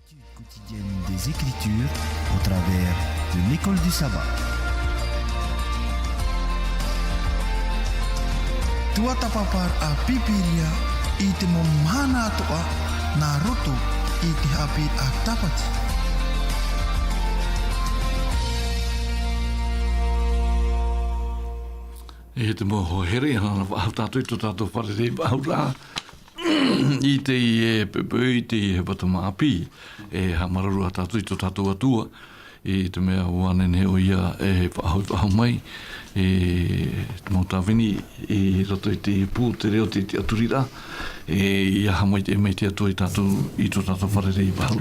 L'étude quotidienne des Écritures au travers de l'école du sabbat. Tua tapapar a pipiria i te momhana atoa na roto i te hapi a tapati. E te moho here hana wahau tātou i tō tātou wharere wahau I te i pepe i te he patama api e hamararua tātou I tō tātou atua e te mea uanen he o ia e wahau mai e mō tāwini e rato I te pū te reo te aturira e ia hamai te mei te atua I tō tātou wharere wahau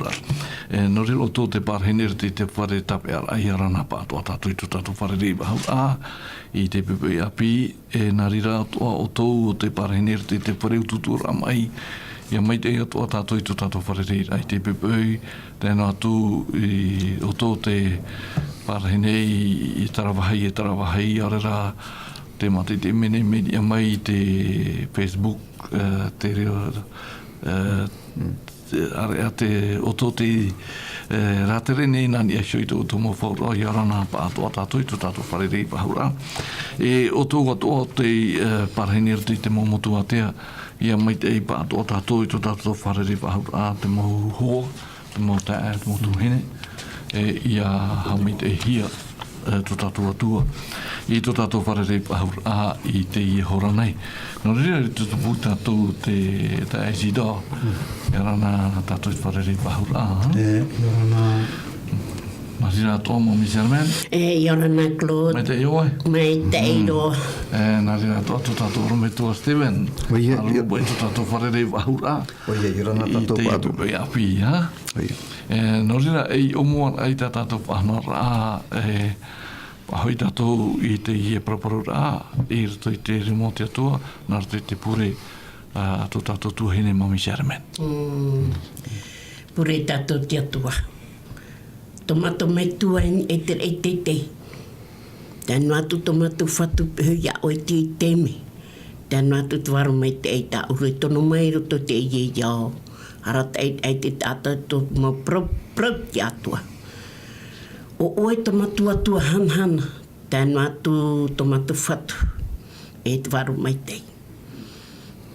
no reo tō te pārhenere te whare tape ai arana pātua tātou I tō tātou wharere wahau I te pepe api e nā rira atoa o tōu o te pārhenere te whare ututura mai ia mai te atoa tātou I tō tātou wharere ai te pepe tēnā atu o tō te pārhenei I tarawahai arera te mate te mene media mai te Facebook te reo are te o tō te rātere nei nani e shoi tō tō mō whaura I arana pa atoa tātou I tō tātou wharerei pahura e o tō atoa te pārhenere te mō motu atea ia mai te pa atoa tātou I tō tātou wharerei pahura te mō hoa te mō tae te mō tuhene ia haumi te hia tō tātou atua I tō tātou wharerei pahura I te I hora nei no rira I tō pū tātou te aizida I arana tātou wharerei pahura I arana Marina tō mō Miserman I arana Claude me te ioi me te iro nā rira tō tātou rome tō Steven aru boi tō tātou wharerei pahura Oia, I arana tātou I pātu te api ha no rira ei omuan ai tā tātou whanau rā ahoi tātou I te ie praparu rā I rato I te remote atua nā rato I te pure tō tātou tuhene mami Sherman pure tātou te atua tomato mai tua e te tēnu atu tomato whatu pehu ia o te I teme tēnu atu tuaru mai te ei tā uru tono mai roto te ie iao harata ei te tātou tō mō prau te atua o oe tomato atua hanhana tēnu atu tomato whatu e tuaru mai te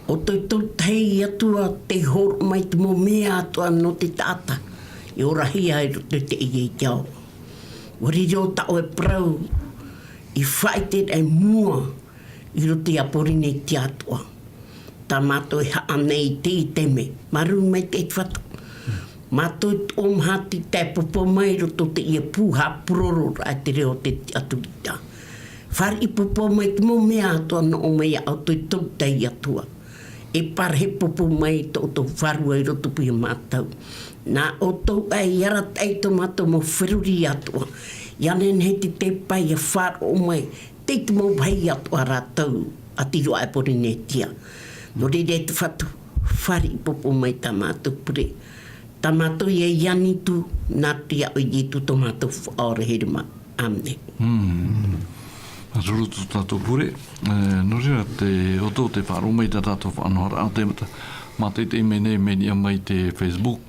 o toi tō tei atua te horo mai te mō mea atua no te tāta I ora hia I roto te ie iao wari reo tau e prau I whaitet e mua I roto I aporine te atua tā mātou e haa nei te I teme maru mai te whatu mātou omhati te popo mai roto te ia pūha puroro a te reo te aturita whari I popo mai te mō mea atua no o mai au toi tau te I atua e parhe popo mai tō wharua I roto pia mātou nā o tau ai ara tei tō mātou mō whiruri atua ianen he te pai a wharo mai te te mō pai atua rātou a tiro ai porine tia no re te whatu whari popo mai tā mātou pure tā mātou I iani tu nā tia o I tu tō mātou whaore herima amne Ruru tō tātou pure no rira te o tō te wharo mai tā tātou whanau a te mate te mene mai te Facebook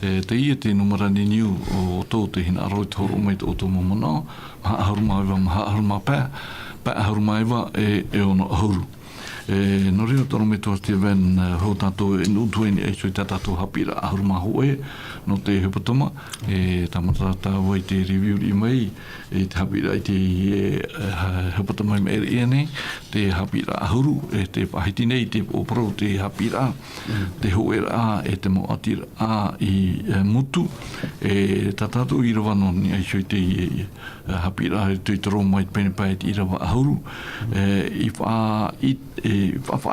te ia te numarani niu o tō te hina aroi tōro mai tō tō mamana maha haruma pā haruma iwa e ono ahuru no rira tōro me tō Steven ho tātou e nutueni e soi tātou hapira ahuruma hoe no te hupatama tamata tāua I te review I mai e te hapira I te hupatama I mea iane te hapira ahuru e te pahiti nei te oparo te hapira te hoera e te mo atira I mutu e tātou I rawa noni ai soi te hapira e te toro mai pene pai I rawa ahuru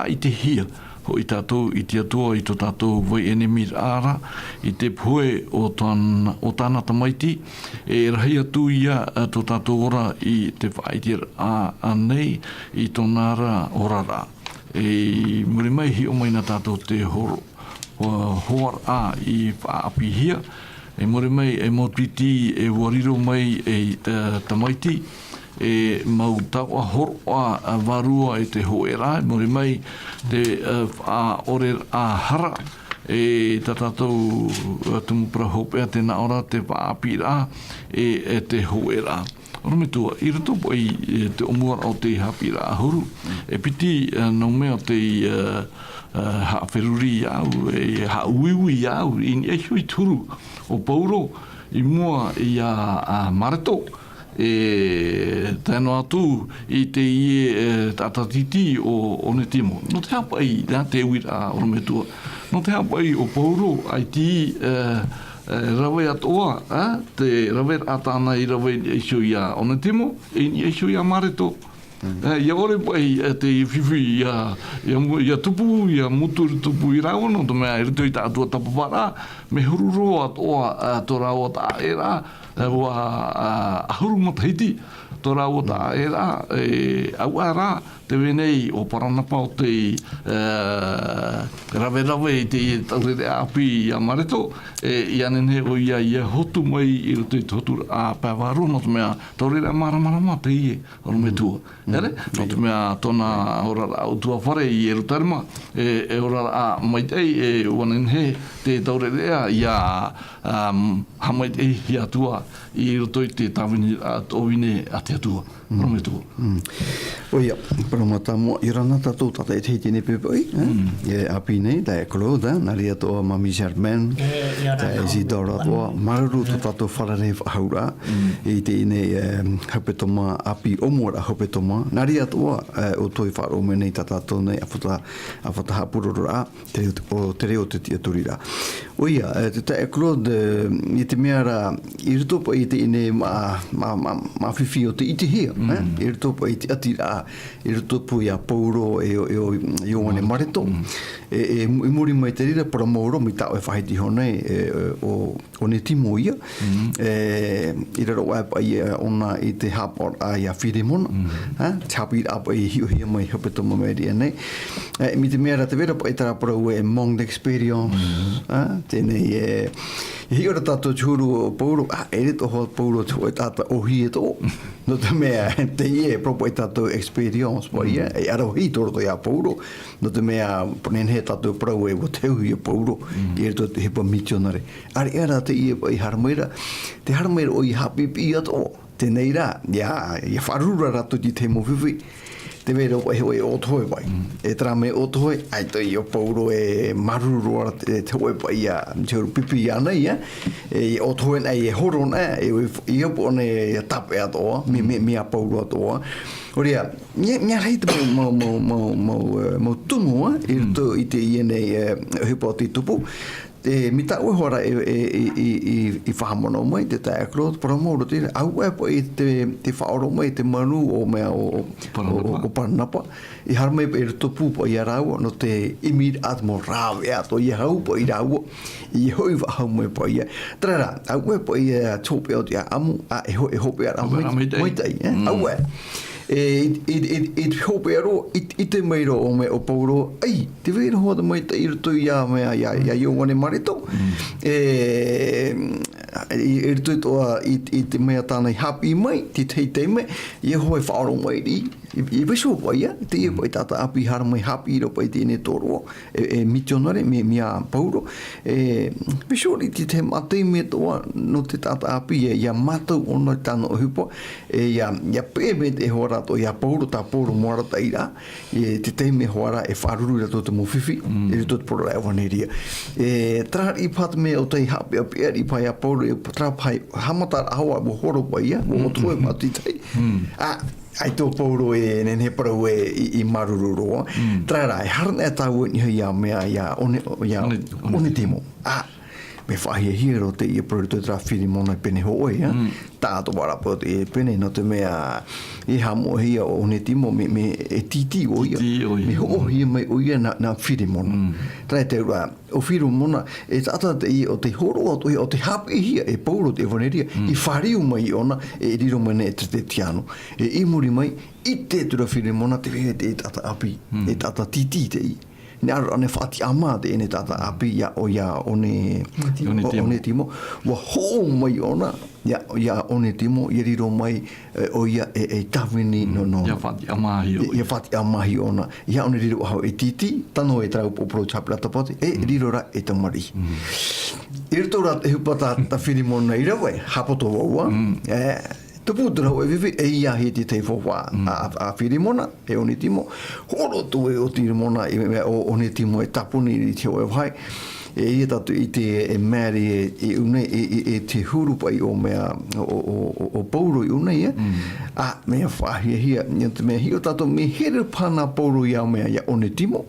I te hia ho I tātou I te atua I tō tātou vai enemir ara I te pue o tāna tamaiti e rahi atu ia tō tātou ora I te whaitir nei I tō nara orara e muri mai hi o mai na tātou te hoar I whaapi hia e muri mai e motiti e wariro mai e tamaiti e mau taua horoa varua e te hoera mori mai te ore a hara e tātou tumupura hopea te naora te whaapira e te hoera. Ora me tua, I rato po te omuara o te hapira ahuru, e piti no mea te hawheruri au, e hauiwi au, I hui turu o Pauro, I mua I a Marato, e tēnā atu I te ie tātatiti o ne timo. No te hapa I te wira o me tua. No te hapa I o Pauro, ai ti rawe atoa, te rawe atana I rawe eisho ia o ne timo, I eisho ia Marato. Ia ore pai te whiwhi ia tupu, ia muturi tupu I rau, no te mea I rito I tātua tapapara, me hururo atoa tō rau ta era, wa ahuru matahiti tō rau ta era, au ara te wenei o Paranapa o te rawe I te taurere api I Mareto, I anene o ia hotu mai I roto I totu a Pāwaru, no te mea taurere maramarama te ie, o me tua. Ere? No te mea tōna orara au tua whare I Erutarima, e orara a maitei wanenhe te taurere ia hamaitei hi atua I roto I te tawini owine a te atua. O me tua. Oia, paramata mo I rana tātou tata e teiti ne pepoi, e api nei, da e Claude, nari atoa Mami Germaine, da e Isidora atoa, mararu to tātou wharare haura, I te ine haupetoma api omora haupetoma, nari atoa o toi wharo me nei tātou nei a whatahapurora, o te reo te tia turira. Oia, te e Claude, I te meara, I ritopa I te ine ma whiwhi o te iti hea, I ritopa I te atira, I ritopa I a Pauro e o wane Mareto, e muri mai te rira para mauro mi tau e whahiti honei o ne timo ia, I raro apa I ona I te hapor a I a Whirimona, te hapi apa I hiu hia mai hapetoma meri anei, mi te mea te vera pa I tara parau e Mong Experience, tēnei e hiora tātou tūru o Pauro, e reto hoa Pauro tō e tātou o hi e tō, no te mea te ie propo I tātou experience pa ia, e aro hi tōro to ia Pauro, no te mea ponen he tātou parau e o teu hi e Pauro, I reto te hepa misionare. Ari era te ie pa I harameira, te harameira o I hapipi ato, tēnei rā, ia wharura rato Ti te mo whiwhi, te vera o e o toe pai. E tra me o toe, ai to I o Pauro e maruru te toe pai ia, te uru pipi ia nei, e o toe nei e horo nei, e o pone e tape atoa, mi a Pauro atoa. Oria, mea rei te mau tunua, I te ie nei hipo ti tupu, mi ta ue hora I whahamono mai, te tae Claude, para mauro tira, au e po I te whaoro mai, te manu o mea o Paranapa, I harmai pa I tupu po I arau, no te imir atmo rawe ato, I hau po I rau, I hoi wahau mai po I. Trara, au e po I tope o te amu, e hope a ramai, moitai, au e. I hope ero I te meiro o me o Pauro ai te veira hoa mai te irto ia mea ia I wane Mareto irto toa I te mea tāna I hapi mai te teitei mai I hoi whaaro mai I viso pa ia te ia pai tata api hara mai hapi iro pai tēne toro e misionare me mia Pauro viso ri te matei me toa no te tata api ia matau ono tāna o hupo ia pēme te hora to ia Pauro ta Pauro moara ta ira te teime hoara e wharuru ira te mo whiwhi e rito te poro e waneria tra I pat me o te hapi api I pai a Pauro e tra pai hamata awa mo horo pa ia mo toe matitei ai tō Pauro e nene parau I marururo trara e harana e tau ni ia mea ia one timo me whahia hiro te ia proto tra Whirimona pene hoi tātou warapo te pene no te mea I hamo hia o ne timo me e titi o ia me ho hia mai o ia na Whirimona trai te ura o Whirimona e tata te ia o te horo o te hape hia e Pauro te waneria I whariu mai ona e riro mai ne te tiano e I muri mai I te tura Whirimona te vea te tata api e tata titi te I ni ara ne fati ama de ne tata api ya o ya one timo wa ho mai ona ya one timo ye riro mai o ya e tawini no ya fati ama hi ona ya one riro ha e titi tano e trau pro chapla tapoti e riro ra e tamari irto ra e pata ta filimona ira we hapoto wa te putura o vivi e ia hiti te fofa a filimona e one timo horo tu e o tirimona e o one timo e tapuni i te o e vai e ia tatu i te e meri e une e te huru pai o mea o pauro i une ia a mea whahia hia mea hio tatu me here pana pauro ia mea ia one timo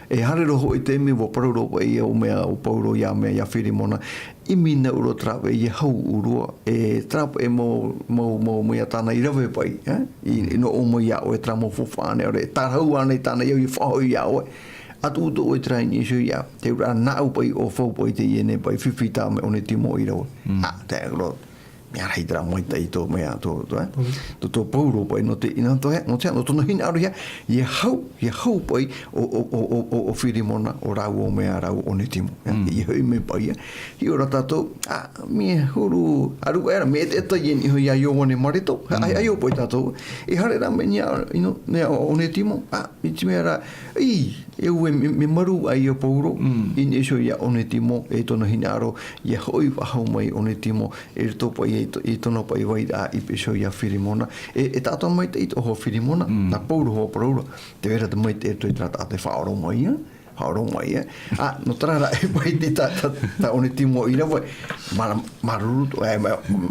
e harero ho i te me wo pauro pai o mea o pauro ia mea ia filimona I mina uro trawe i hau urua e trapo e mo mea tana I rawe pai I no omo ia o e tramo fufane ore tarhau ane tana iau I whahau ia oe atu uto o e traini isu ia te ura nau pai o whau pai te iene pai whiwhita me one timo I rawe te agro mea rei tra mai tai tō mea tō pauro pai no te ina to he no te no tono hina aru hea I hau pai o whirimona o rau o mea rau o ne timo I hui me pai I ora tātou mea huru aru era me te ta ien I hui a yo wane marito ai o pai tātou I hare ra me nia o ne timo I ti mea ra e ue me maru ai o pauro I iso ia o ne timo e tono hina aru I hui hau mai o ne timo e rito pai I tono pai wai I peso ia firimona e tātou mai te ito ho firimona na pauro ho pauro te vera te mai te eto I trata te whaoro mai no tarara e pai te ta one timo I rawa maruru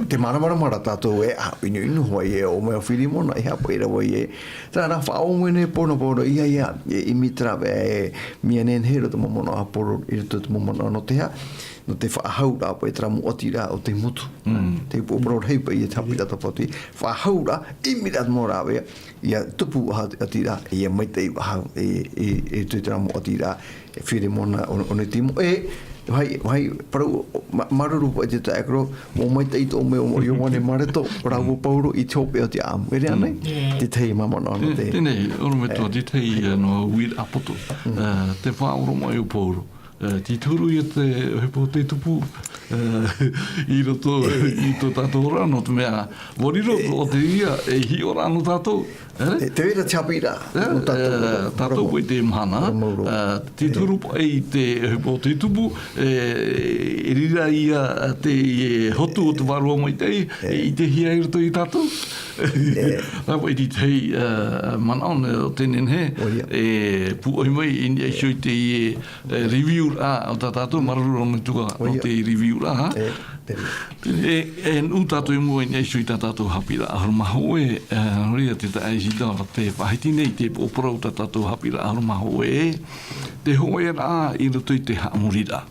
te maramara tātou inu hoi o mea firimona I hapa I rawa tarara whao mwene pono ia I mitra mia nen hero te momono a poro I rito te momono no te ha no te whaahau rā pa e tramu oti rā o te mutu. Te pōporo rei pa I e tapi rata poti. Whaahau rā, I mirat mō rā wea. Ia tupu ati rā, ia mai te wahau e te tramu oti rā, e whire mōna o ne timo. Vai parau maruru pa te taekro, mō mai te ito me o wane mareto, rau pauro I tōpe o te amu. Ere anei? Te tei mamana ana te. Tēnei, oro me tō, te tei no wir apoto. Te whaoro mai o pauro. Ti turu I te hepo te tupu I roto I tō tātou rano te mea wariro o te ia e hi o rano tātou te wera chapira tātou koe te mhana ti turu pai te hepo te tupu e rira ia te hotu o te warua mai tei I te hia I roto I tātou Rāpa I tei manao o tenen he e puoi mai I nia shoi te review o tātou maruru o me tuka o te review ha e nu tātou I mua I nia shoi tātou hapira aharumaho e ria te ta eisi dara te whahiti nei te oporau tātou hapira aharumaho e te hoe rā I roto I te haamurira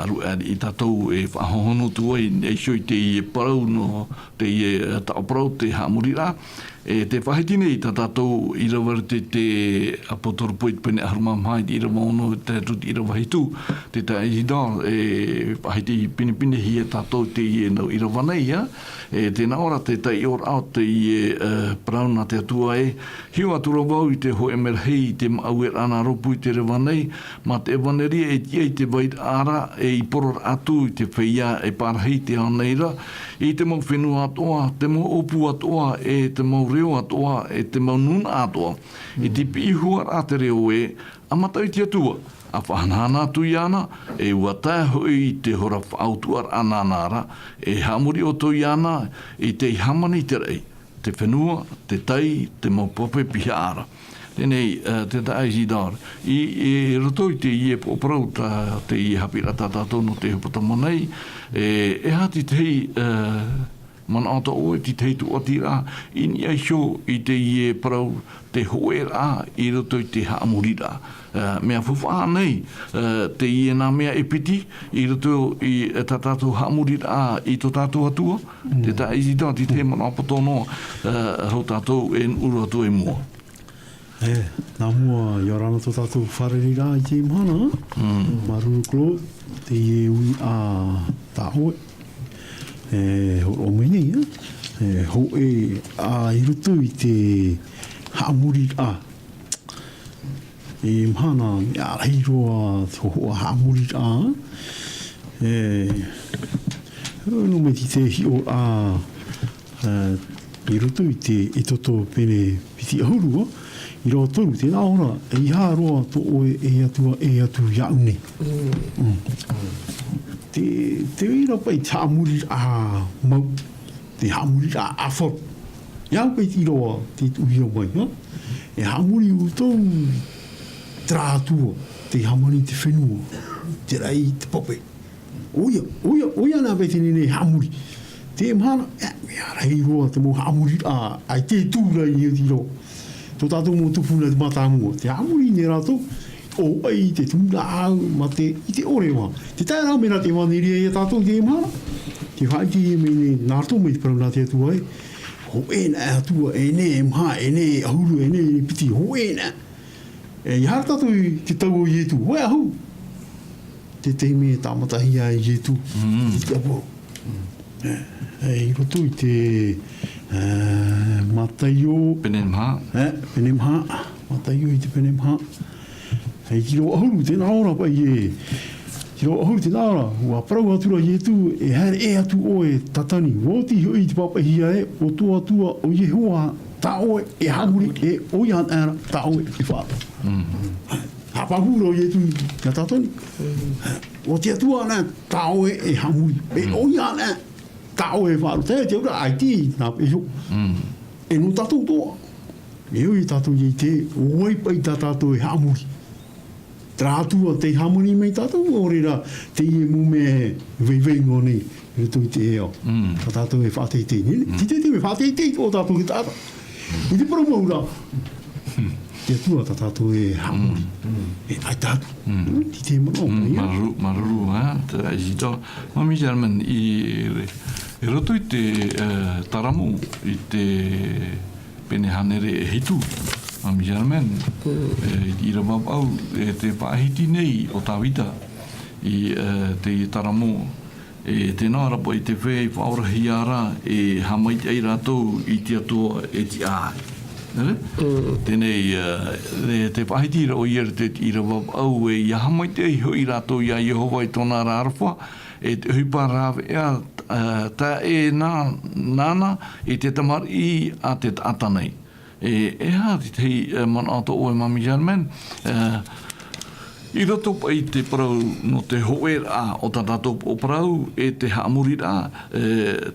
aru I tātou e whahohono tua I shoi te I parau no te I taoparau te haamurira te whahitine I tātou I rawar te apotoru poit pene aharuma mai I rawa ono te ruti I rawa hitu te ta eidar whahiti pine hi tātou te I nau I rawa nei tēnā ora te tai ora au te I prauna te atua hiu atura wau I te hoe merhei te mauer ana ropu I te rawa nei ma te ewaneria tia I te wait ara I poror atu I te whia parahei te haneira I te mau whenua atoa, te mau opu atoa te mau reo atoa te mau nuna atoa I te pihua a te reo amatai te atua a whanahana atu I ana ua tae hoi te hora whaautuar ananara hamuri o to I ana te hamani te rei te whenua, te tai, te mau pope piha ara Tēnei, te ta eisi dāre. I roto I te I e pōparau te I hapira tātātou no te hupata monei, hati tei mana ata oe ti tei tu ati rā, I ni aisho I te I e parau te hoe rā, I roto I te haamuri rā. Mea whawha nei, te I e nā mea e piti, I roto I tātātou haamuri rā, I tō tātou atua, te ta eisi dāre, ti te mana apatono, hau tātou e uru atu e mua. Nā mua I orana tō tātou whareri rā I te imahana. Maruru klo, te I ui a tā hoe. Horo o mene ho a I rutu I te haamuri rā. e mana ya hiroa to hamuri a no me te hi o a i roto i te e toto pene piti ahuru i roa toru te naora e i haroa to oe e atu iaune te ira pai te hamuri a mau te hamuri a afor iau pai ti roa te uhi o mai e hamuri u tau trātua te hamani te whenua te rai te pope oia nā pei tene nei hamuri te mahana mea rei roa te mo hamuri ai te tūra i eti roa tō tātou mō tupuna te matāmua te hamuri ne rātou o ai te tūra au ma te i te orewa te taira mera te maniri e tātou te mahana te whaiti e mene nārtou me te parauna te atua ho e nā atua e ne e maha e ne ahuru e ne piti ho e nā e i hara tātou te tau o ietu hoe ahu te te me tāmatahi a i ietu te aporo i roto i te mataio Penemha mataio i te Penemha e kiro ahuru te naora pa i kiro ahuru te naora ua parau atura i ietu e haere e atu o e tatani woti i te papahia e o tua tua o i hoa ta oe e hamuri e oian era ta oe i whāta hapahuro i etu na tatoni o te atua ana ta oe e hamuri e oian e ta oe e whāta te ura ai ti nā peho e no tatou toa e oi tatou i te oe pai ta tatou e hamuri trātua te hamuri mei tatou o rera te ie mume vei ngoni i tu te eo ta tatou e whātei te ti te me whātei te o tatou ki tāta i te paro maura te atua ta tātou e hamuri e ai tātou ti te mano Maruru te aizito Mami German i roto i te taramu i te penehanere e hitu Mami German i rawapau e te paahiti nei o tāwita i te taramu e te nāra po i te whē i whaurahi ara e hamaiti ai rātou i te atua e ti āi. Tēnei te pahitira o iere te irawap au e i hamaiti ai hoi rātou i a Yehova i tōna rārwha e te huipa rāwe ea tā e nāna e te tamar i a te atanei. E hāti te mana ato o e Mami German I roto pai te parau no te hoer a o tātou o parau e te haamuri rā,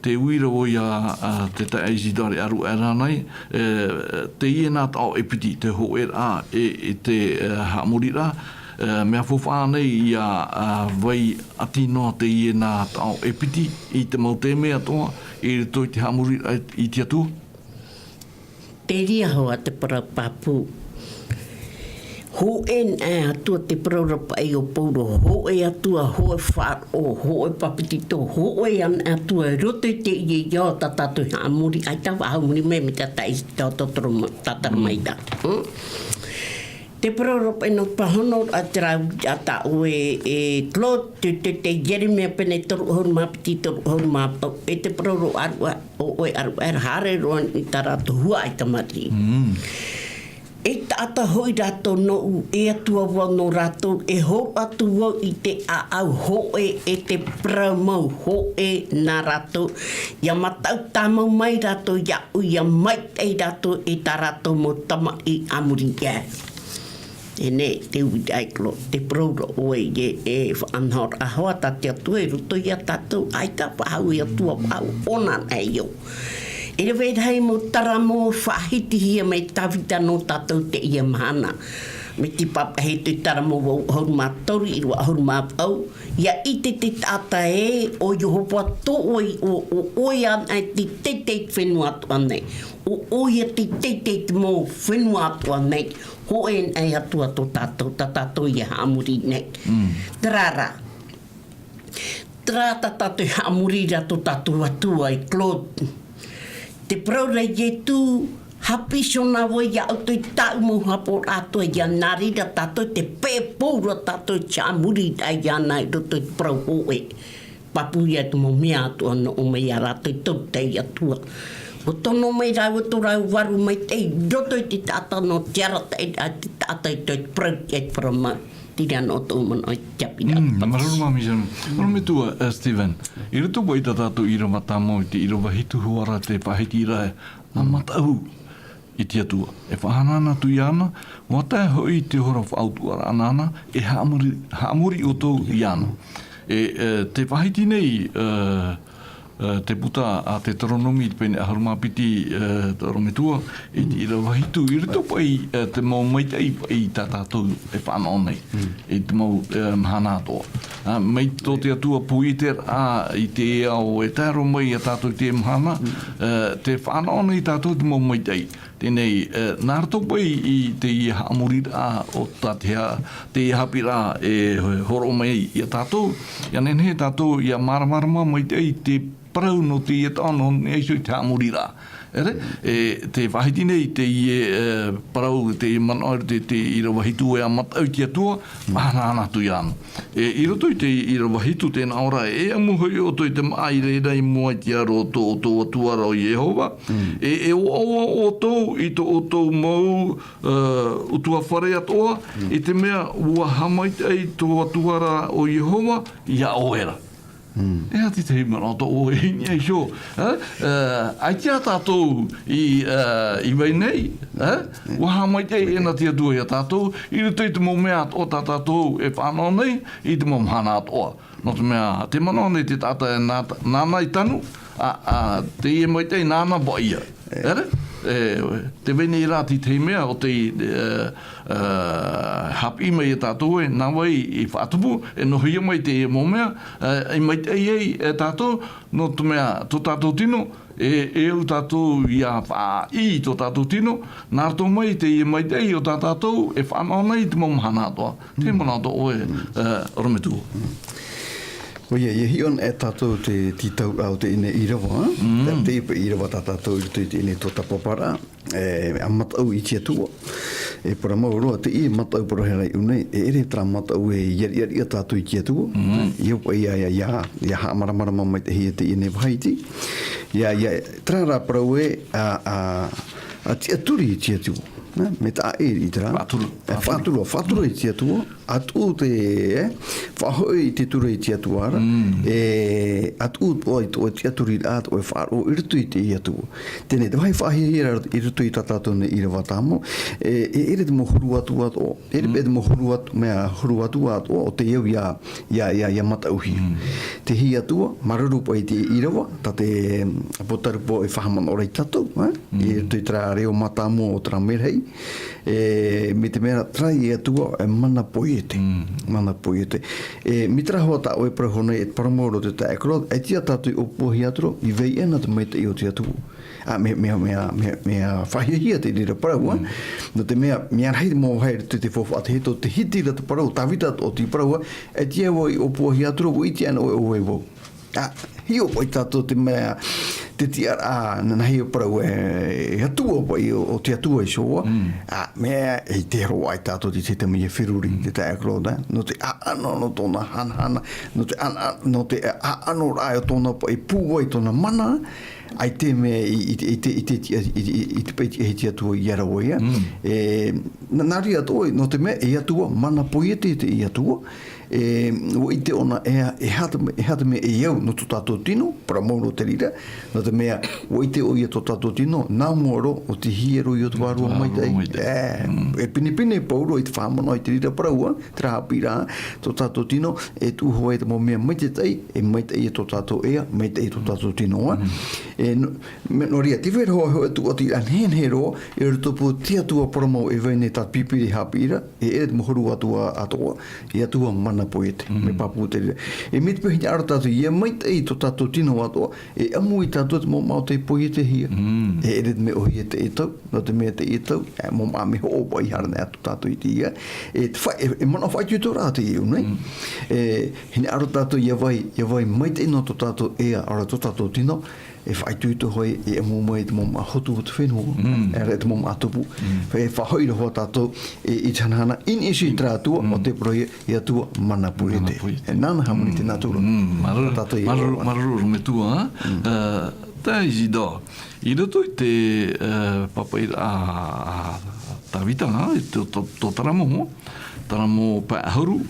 te uira o ia te taeizidare aru aranai, te iena tau e piti te hoer a e te haamuri rā, mea whawhanei ia vai atinoa te iena tau e piti I te mau te mea toa, e roto I te haamuri rā I te atua? Te ria hoa te parau papu. Ho en e atua te praurapa e o pauro, ho e atua ho e whaat o, ho e papitito, ho e an atua rote te I ia ta tatu haamuri, ai tawa haamuri me ta taisi tau tataramaida. Te praurapa e no pahono a trau ata o e klot, te Jeremia pene toru hon mapiti toru hon mapau, e te prauro arua o e arua hare roan I tarato hua ai tamati. E tata hoi rato no e atua wano rato e ho atu wau I te au ho e te pramau ho e nā rato ia matau tamau mai rato ia uia mai ei rato e tā rato mo tama I amuri ia. E ne te uidaiklo te praura oe e whaanhor a hoa ta te atua e ruto ia tatou ai ta pahau I atua pahau onan e yo. E re wei hei mo tara mo whaahiti hia mei tawita no tātou te ia mahana. Me ti papa hei te tara mo hau mātauri I rua hau māpau. Ia I te tata e o Yehova tō oi o oi an ai te teitei whenua atu anei. O oi a te teitei mo whenua atu anei. Ho en ai atua tō tātou, ta tātou ia haamuri nei. Trara. Trata tātou haamuri ra tō tātou atua I Claude. Te praura I tu hapiso na wo ia auto I tau mo hapo ato ia narira tato te pēpōra tato chamuri ai ana I roto I prau hoe. Papu ia tu mo mea ato ana o mea rato I tau tei atua. O tono mai rau to rau waru mai te roto I te tata no tiara te tata I te project from tira no to man o tapina. Maruru mami sen. Maruru me tua Steven. I roto wai tātou ira matamo I te ira wahitu huara te pahiti rai a matau I te atua. E whahanana tui ana, o tai hoi te hora whautuara anana, e haamuri o tau I ana. Te pahiti nei te puta a te taronomi pene aharumapiti tarometua e te ira wahitu I rito pai te mau maitai I tā tātou e whanau nei e te mau mahana atoa mai tō te atua puiter I te ea o e tāro mai a tātou te mahana te whanau nei tātou te mau maitai tēnei nā rato pai I te ia haamurira o te ia hapira e horo mai I a tātou ia nenhe tātou ia maramarama maitai te parau no te ia tāno nei sui te haamurira te wahiti nei te ie parau te manaur te ira wahitu e amatau ki atua mahana tu iano I roto I te ira wahitu tēnā ora e amuhoi o toi te mai reira I mua I te aro o tō atuara o Yehova e o tō I tō o tō mau utua whare atoa I te mea ua hamaitai tō atuara o Yehova ia oera E ati te himana to o hini ai sho. Ai tia tātou I wei nei. Waha mai te ena tia tua ia tātou. I ruto I te mo mea o tātou e whanau nei. I te mo mhana atoa. No te mea te manau nei te tāta e nāna I tanu. Te ie mai te nāna ba ia. Te wene I rāti te mea o te hapi mai e tātou e nā wai I whaatupu e nohi mai te e mō mea I mai te ei e tātou no te mea tō tātou tino e au tātou ia wha I tō tātou tino nā rato mai te e mai te ei o tātou e whanau nei te mō mahana atoa te mana atoa e rometua Oia, ia hion e tātou te titau au te ine irawa. Te ipa irawa tā tātou I te ine tō tapapara. A matau I tia tua. E para maurua te I matau para herai unei. E ere tra matau e iari a tātou I tia tua. Iau pa ia hamaramara mamai te hia te ine wahaiti. Ia tra rā parau e a tia turi I tia tua. Me tā e I tra. Whāturo I tia tua. Atu te whahoi I te tura I tia tuara. Atu po I tō tia turi ato e whāro I rutu I te ia tua. Tēnei te whai whahihira I rutu I tātātou ne I rawa tāmo. E ere te mo huru atu ato. Ere pe te mo huru atu mea huru atu ato o te iau ia matauhi. Te hi atua, maruru po I te I rawa. Ta te potaru po e whahamana ora I tatou. I rutu I tra reo matamo o tra merhei. Me te mera trai atua e mana poiete. Mana poiete. Mitra hoa ta oe prahone e paramoro te tae koro. E tia tatu I opohi atro I vei ena te meita I o te atu. Mea whahihia te rira parau. No te mea hei mo hei te fofu at heto te hitira te parau. Tawita o te parau. E tia o I opohi atro. O iti ana oe vo. Hio po I tātou te mea te tiara nahi o parau e atua po I o te atua I soa mea e te roa I tātou te te mea whiruri te tae kroda no te aano no tōna hanahana no te aano rai o tōna po I pūwa I tōna mana ai te mea I te peiti e te atua I arawaia nari atua no te mea e atua mana poiete te I atua o I te ona e hata mea e iau no tō tātou tino para mauro te rira no te mea o I te o ia tō tātou tino nā moro o te hiero I o te wārua mai e pine pauro I te whamano I te rira paraua te rahapira tō tātou tino e tūhoa e te mo mea mai te tai e mai te I tō tātou ea mai te I tō tātou tino no ria te wera hoa hoa tu o te anhen hero e rutopu te atua paramau e vene tā pipiri hapira e te mohoru atua atoa e atua mana poete me papu te rira e me te pehi aro tātou ia mai te I tō tātou tino atoa e amu I tātou te mo mau te poete hia e ere me ohi e te e tau no te mea te e tau e mo maa me ho opa I harane atu tātou I te ia e mana whai tu tō rā te iu nei hine aro tātou ia vai mai te ino tō tātou ea aro tō tātou tino e whai tuito hoi e amu mai te moma hotu o te whenua e re te moma atupu e whahoira hoa tātou I tanahana in isi trātua o te proie I atua mana puete e nāna hamuni te nātura maruru me tua ta Isidore. I roto i te papa a tawitanga, i tō taramo pa ahuru,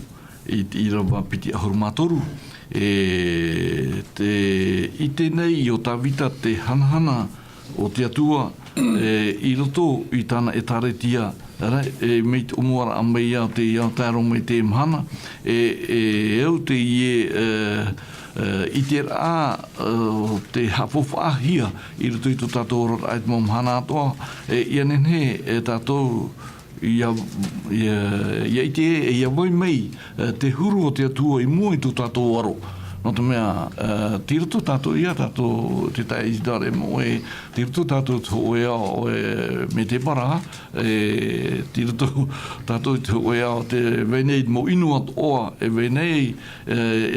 i rawa piti ahuru matoru. I tēnei o tawita te hanahana o te atua, i roto i tāna e taretia, mei te umuara a mei au te iau tāro mei te mhana, au te i te rā te hapowhahia i roto i tō tātou rait mō mhana atoa, ia nenhe tātou ia wai mei te huru o te atua i mua i tō tātou aro. No te mea, tirato tātou ia tātou te tai Isidore mo tirato tātou tō o me te para, tirato tātou tō o te venei mo inuat oa, venei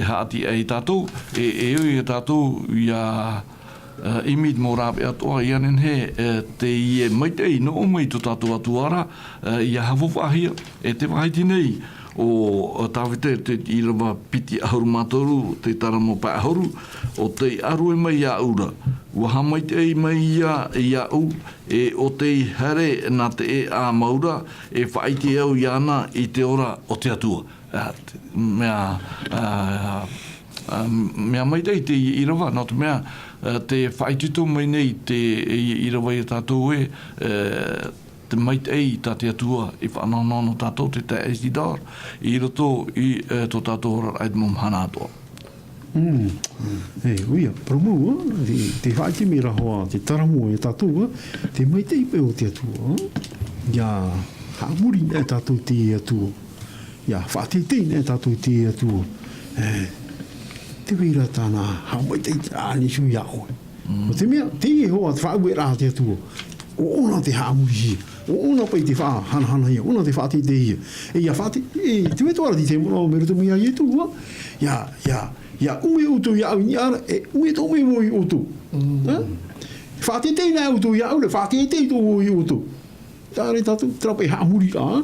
haati ei tātou, oi tātou ia imit mo rape atoa ia nenhe te ie maitei no o mei tō tātou atuara, ia hawawahia, te wahaiti nei, o tawite te irawa piti ahuru matoru, te taramo pa ahuru, o te aru e mai ia ura. Waha mai te ei mai ia u, o te hare na te a maura, whaiti au iana i te ora o te atua. Mea mai te irawa, no te mea, te whaitito mai nei te irawa i tātou te mait ei tā te atua i whananono tātou te te Isidore i roto i tō tātou rait mō mhana atoa. Uia, promo, te haiti me rahoa, te taramo e tātou, te mait ei pe o te atua. Ia, haamuri e tātou te atua. Ia, whatetei e tātou te atua. Te wira tāna, haamait ei tāni sui au. O te mea, te e hoa, te whaue rā te atua. O ona te haamuri hi. O ona pai te wha hana ia, ona te whate te ia. Ia whate, te wetuara di te mona o meruto mea i etu, ia ume utu ia au ni ara, ume to me mo i utu. Whate te nā utu ia au, le whate te to i utu. Tāre tātu, trape haamuri a,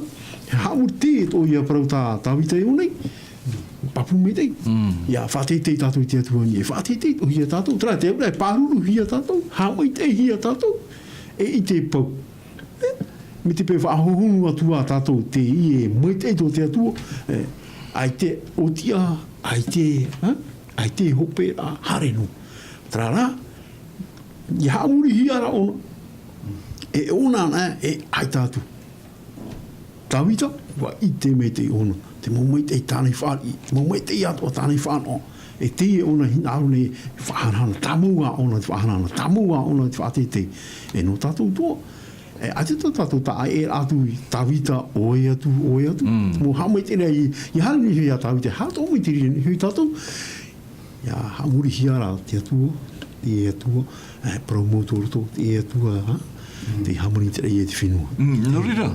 haamuri te to ia parau tā tawita e onei. Papu me te. Ia whate te tātu i te atua ni, whate te to hia tātu, tra te au, pāruru hia tātu, haamui te hia tātu, i te pau. Me te pe whahohunu atua tātou te ie moitei tō te atua, ai te otia, ai te hope a harenu. Trara, i haamuri hiara ona, ona na ai tātou. Tawita, wa i te me te ona, te moitei tānei whāri, te moitei atua tānei whāno, te ona hina au ne whahanana, tamua ona te whahanana, tamua ona te whaatete, no tātou toa. Ate tātou ta ai atu tawita oe atu. Mo hamai tēnei i harani hui a tawita, hato omai tēnei hui tātou. Ia hamuri hiara te atua, promotor tō te atua, te hamuri tēnei e te whenua. No rira,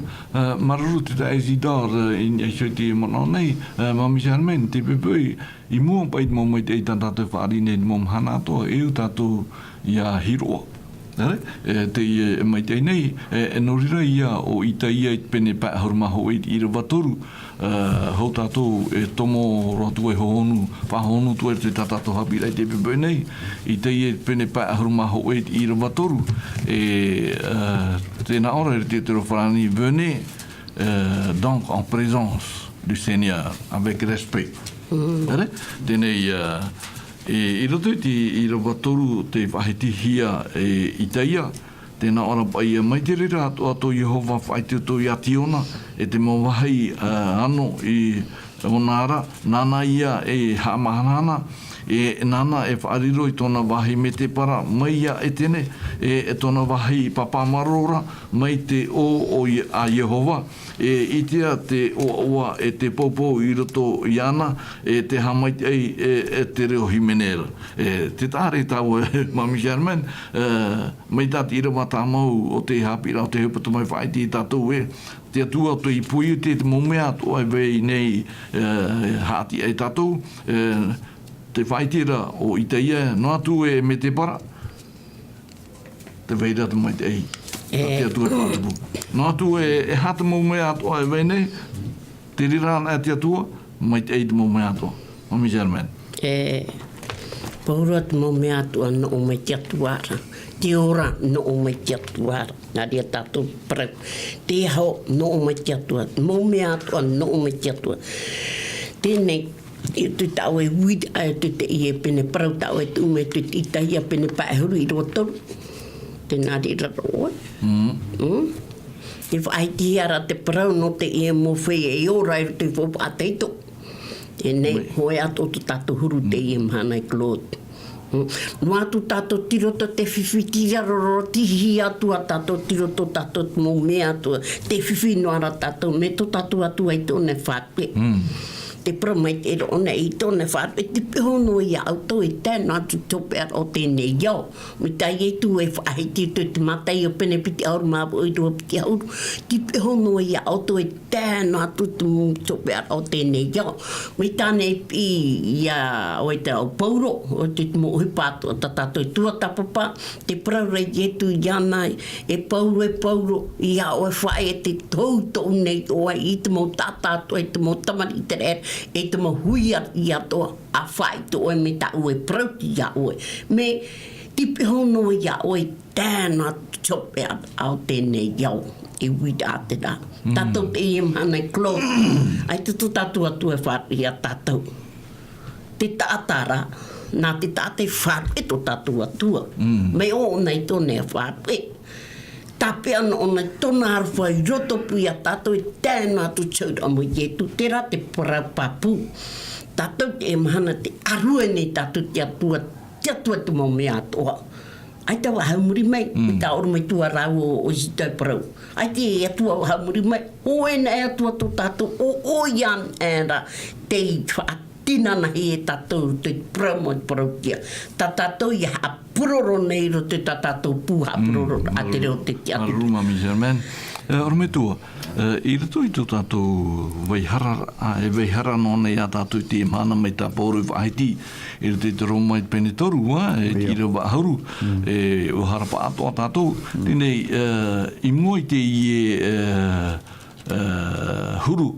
maruru te ta Isidore i soi te mana nei, Mami Charmaine, te pepui, i mua pait mo mai te tātou whaarine mo mhana atoa, tātou ia hiroa. Te mai te nei, no rira ia o ita ia i pene pa harumaho i rawa toru, hau tātou tomo rotu e hohonu, whahonu tu e te tātou hapi rei te pepe nei, i te ia i pene pa harumaho i rawa toru, tēnā ora e te wharani venez, donc en présence du Seigneur, avec respect. Tēnei I roto i rawa toru te whahiti hia i teia, tēnā ora pai mai te rira ato Jehova whaite to i ationa, te mawahai ano i onara, nana ia hamahanana, nana whaariro i tōna wahi me te para, mai ia tene, tōna wahi papamarora, mai te o a Jehova, i tia te oa te popo i roto i ana, te hamait te reo himenera. Te tāre tau Mami Charmaine, mai tāti irawa tā mau o te hapira o te hupata mai whaiti i tātou te atua to i pui te momea to ai vei nei hati ai tātou, te whaitira o i te ia, no atu me te para, te veira te mai te ei. Te atua e pātupu. No atu hata mō mea atoa e vei nei, te rirana e te atua, mai te ei te mō mea atoa. Mami Charmaine. Paurat mo me atu no o me tiatuara. Te ora no o me tiatuara. Nā rea tātou prau. Te hao no o me tiatuara. Mo me atu no o me tiatuara. Tēnei, tu tau e wid ai tu te ie pene prau tau e tu me tu te itaia pene paehuru I roa toru. Tēnā rea roa. E whai tiara te prau no te ie mo whee e ora e te whopa a teito. Tēnei, hoi ato tu tātou huru te ie mhana I Claude. No atu tātou tiroto te whiwhitira roro tihi atua tātou tiroto tātou mo me atua. Te whiwhi noara tātou me to tātou atua I tōne whāpe. Te promai te rona I tōne whāpe. Te pehono I auto I tēnā tu tope ar o tēnei iau. Me tai e tu e whahiti tu te matai o pene piti auru māpu I rua piti auru. Te pehono I auto I tēnā tu tope ar o tēnei iau. Me tāne I ia o te au pauro o te mo hipātu o tātou tua tapapa. Te praurei e tu ianai e pauro ia o e whae e te tautou nei oa I te mo tātātua I te mo tamari te rea. E te mahuia I atoa a whai to oe me ta ue prauti ia oe. Me tipe hono ia oe tēnā chope au tēnei iau e wida a te rā. Tātou te ie mana I Claude. Ai te tu tātou atu e whāri a tātou. Te tātara, nā te tātei whāri to tātou atua. Me o nei tōne a whāri. Tape ana ona tona arwha I roto pui a tātou I tēnā tu chaura mo I tu tera te parapapu. Tātou te mahana te arue nei tātou te atua tu mo me atoa. Ai te wa haumuri mai, I tā oro mai tua rau o Zitau Parau. Ai te e atua wa haumuri mai, o ena e atua to tātou, o ian era te tina na he e tātou te promo parau kia. Tā tātou I hapuroro nei ro te tātou pūha puroro a te reo te kia. Aruma mi Germain. Ora me tua, I rato I tu tātou veihara no nei a tātou te mana mai tā pōru whaiti. I rato te roma I pene toru, e tira wahauru, e o harapa ato a tātou. Tēnei, I mua I te huru,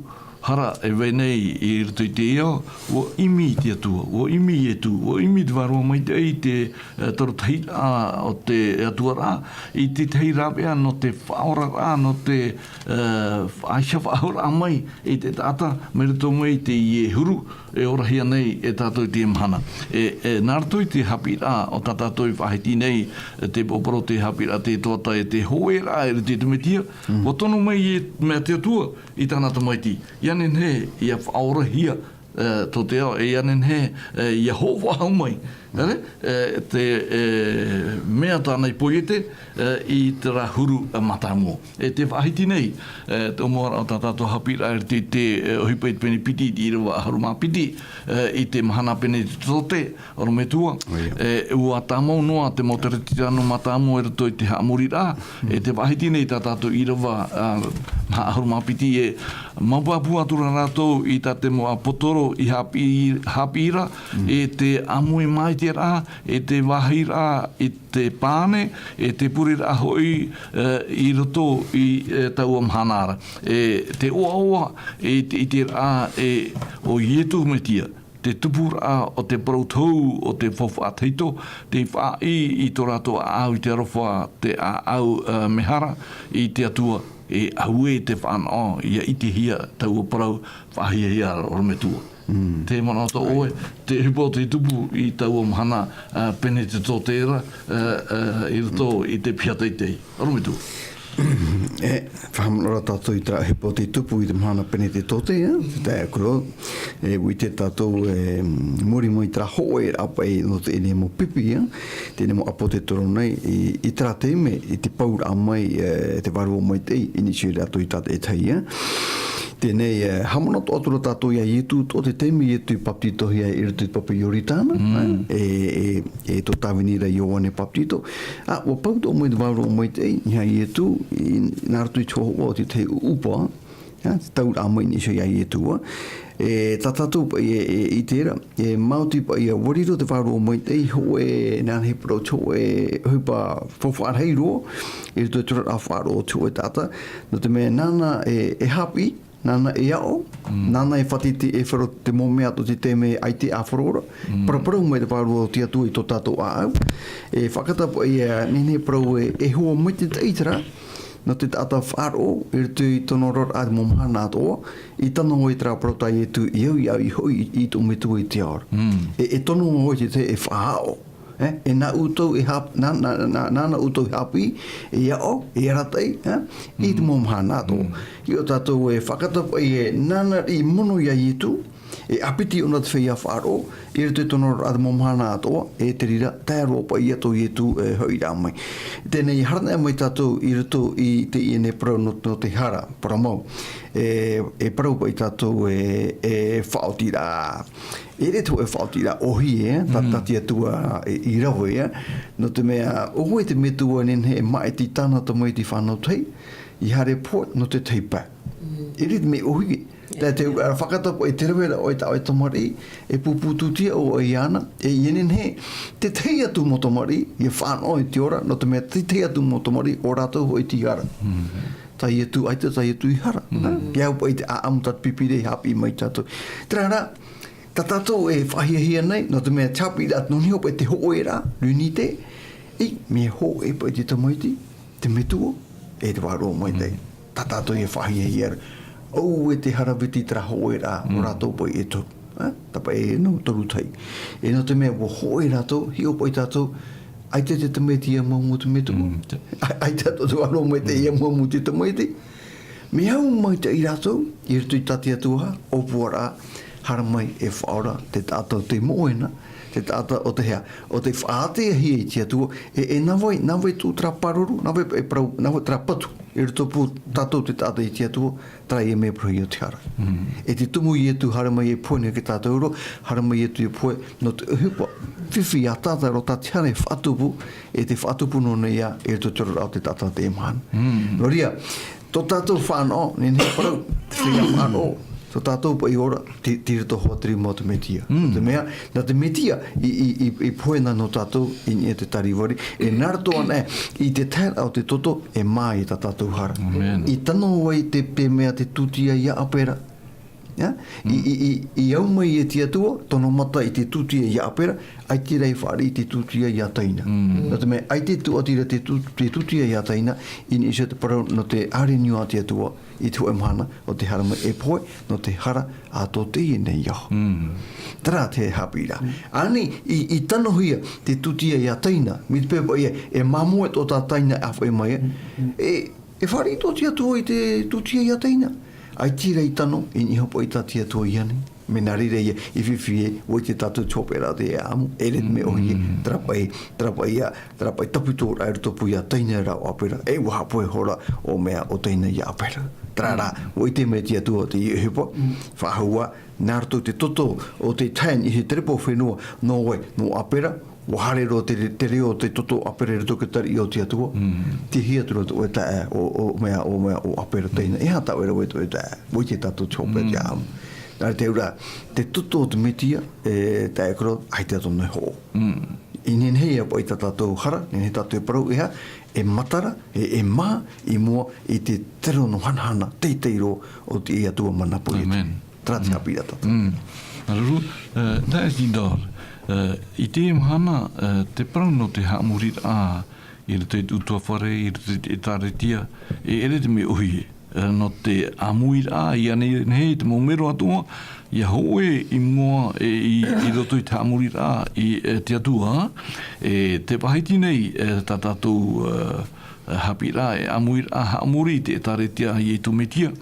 hara e weinei I rato I te eo, o imi te atua, o imi e tu, o imi te warua mai te ei te torotahira o te atua rā, I te teira pia no te whaora rā, no te aisha whaora mai, I te tata, me rato mai te I huru, e orahia nei e tātou te mhana. Nā rato I te hapi rā, o tātou I whahiti nei, te poporo te hapi rā, te toata e te hoe rā, e te tumetia, o tono mai mea te atua, I tānata mai ti. Ianen he, ia whaorahia, to te ao, ianen he, ia hova hau mai. Te mea tāna I poiete, I te rahuru matamo. E te whahiti nei, te moara o tātou hapira e te ohipeit pene piti, I rewa haruma piti, I te mahana pene te tote, oro me tua. Ua tāmau noa, te moteretirano matamo e rato I te haamuri rā, e te whahiti nei tātou I rewa haruma piti e maupapua tura rātou I tate moa potoro I hapira, e te amui mai te rā, e te wahi rā, I te pāne, e te puri rā hoi I roto I tau amhanara. Te oa, I te rā o ietu me tia. Te tupu rā o te parautou o te whawhāteito, te whai I tō rātou au I te arofa te au mehara I te atua. E aue te whanau, ia iti hia tau o parau whahia hia o me tua. Te mana o oe, te hipo te tupu I tau o mahana pene te tō tēra, I rato I te piateitei. Aro me tua. Whahamara tātou I tā hipo te tupu I te mahana pene te tote, te akuro, ui te tātou mori mo I tā hoe apa I no te ene mo pipi, tēne mo apo te toro nei, I tā te me, I te paura amai, te waru o mai te, initiate ato I tā te tai, tēnei hamanot otura tātou ia ietu, o te temi ietu I paptito hia I rato I papi Ioritana, e tō tāwenira Ioane paptito. O pauta o mai te waru o mai te, ia ietu, nā rato I tōhoa o te te upa, te taura amai ni so ia ietua. Tā tātou I tēra, Māuti pa ia wariro te waru o mai te, hoe nāna he parau tō e hupa whawharhei roa, I rato I tura a wharo o tō e tāta, no te mea nāna e hapi, nana e ao, nana e whatiti e wharo te momea to te teme ai te awharora, parapara mai te wharu o te atu i tō tātou a au, e whakatapo e nene parau e hoa mai te teitara, no te tata wharo, i tu i tono ror a momhana atoa, i tano ngoi tra protai e tu i au i hoi i tō me tu i te aora. E tono ngoi te e whahao, e nā utou e hap, nāna utou e hapi, e ao, e ratai, i te momhana atoa. I o tātou e whakatapo e nāna i mono ia i tu, e apiti ona te whea wharo, i te tono ror a momhana atoa, e te rira, tae ropa i ato i tu e hoi rā mai. Tēnei harana mai tātou i rito i te iene parau no te hara, paramau. E parau pa i tātou e whaotira. E re tō e whaotira ohi tati atua i rawe no te mea, oho e te metua nenhe e mai ti tāna ta mai ti whanau tei, i hare pōt no te teipa. E re te me ohi te whakatapo e te rewera o ta tamari, e pupututia o e ana, e ienen he, te tei atu mo tamari, i whanau i te ora, no te mea te tei atu mo tamari, o rātou hoi ti hara. Tai atu aita, tai atu i hara. Kia upa i te aamutat pipire hapi mai tātou. Tērā, ta tātou e whahiahia nei, no te mea chapi rat noni hopa e te hoera, luni te, me ho e pa i te tamaiti, te metuo, e te waro mai te. Ta tātou e whahiahia, au e te harawiti tra hoera, o rātou pa i e tō. Tapa e no toru tai. E no te mea wo hoe rātou, hi opa i tātou, ai te tamaiti ia mamu te metuo. Ai tātou te waro mai te ia mamu te tamaiti. Me hau mai te i rātou, i ritu i tati atua, o puara, hara mai e whaora te tātou te moena, te tātou o te hea, o te whaate a hi e te atua, e nawai tū tra paruru, nawai tra patu, e rito pū tātou te tātou i te atua, tra e me prahi o te hara. E te tumu i etu hara mai e poene ke tātou uro, hara mai etu i poe, no te uhupa, whiwhi a tātou ro tā te hara e whatupu, e te whatupu no nei a, e rito toro au te tātou te emahana. No ria, tō tātou whanau, nene parau, te whia whanau, so tātou pa i ora, te rito hoa tiri mō te metia. Te mea, nā te metia, i poena no tātou, i ni e te tariwari, e narato ana i te tēra o te toto, e mai i tā tātou hara. I tano wai te pe mea te tutia ia apera. I au mai e te atua, tono mata i te tutia ia apera, ai te rei whaari i te tutia ia taina. Nā te mea, ai te tuatira te tutia ia taina, i ni isa te parau no te are niua te atua, i te emhana o te harama e poe, no te hara a tō te i nei iho. Tara te hapira. Ani, i tano huia te tutia ia taina, mi te pepa ia, e mamoe tō tā taina awha e mai, e whaari tō te atua i te tutia ia taina. Ai tira i tano, i ni hopo i tati atua i ane. Me nā rire ia, i whiwhi o te tātou chopera te e amu, e ret me ohi e, trapai tapito rai rutopu ia taina rau apera, e waha poe hora o mea o taina ia apera. Trara, o i te mea tia tua te i hepa, whahua, nā ruto te toto o te tan i he terepo whenua, no wai, no apera, wahare ro te reo te toto apere reto ke tari i o te atua, te hia tura to e tae o mea o apere teina. E hata oera weto e tae, moi te tato chope te amu. Nare te ura, te toto o te metia, tae koro, ai te ato nei ho. I nen hei apa i ta tatou hara, nen hei tatou e parau iha, e matara, e maa, i mua, i te tero no hanahana, teiteiro o te i atua manapo i tu. Trati hapi a tatou. Aruru, tae si dor, i te mhana, te parau no te haamurit a, i re te utua whare, i re te taretia, e ere te me uhi, no te amuir a, i ane hei te momero atua, i hoe i mua i roto i te amurir a, i te atua, te pahiti nei, ta tātou hapira, e amuir a haamuri, te taretia i e tumetia,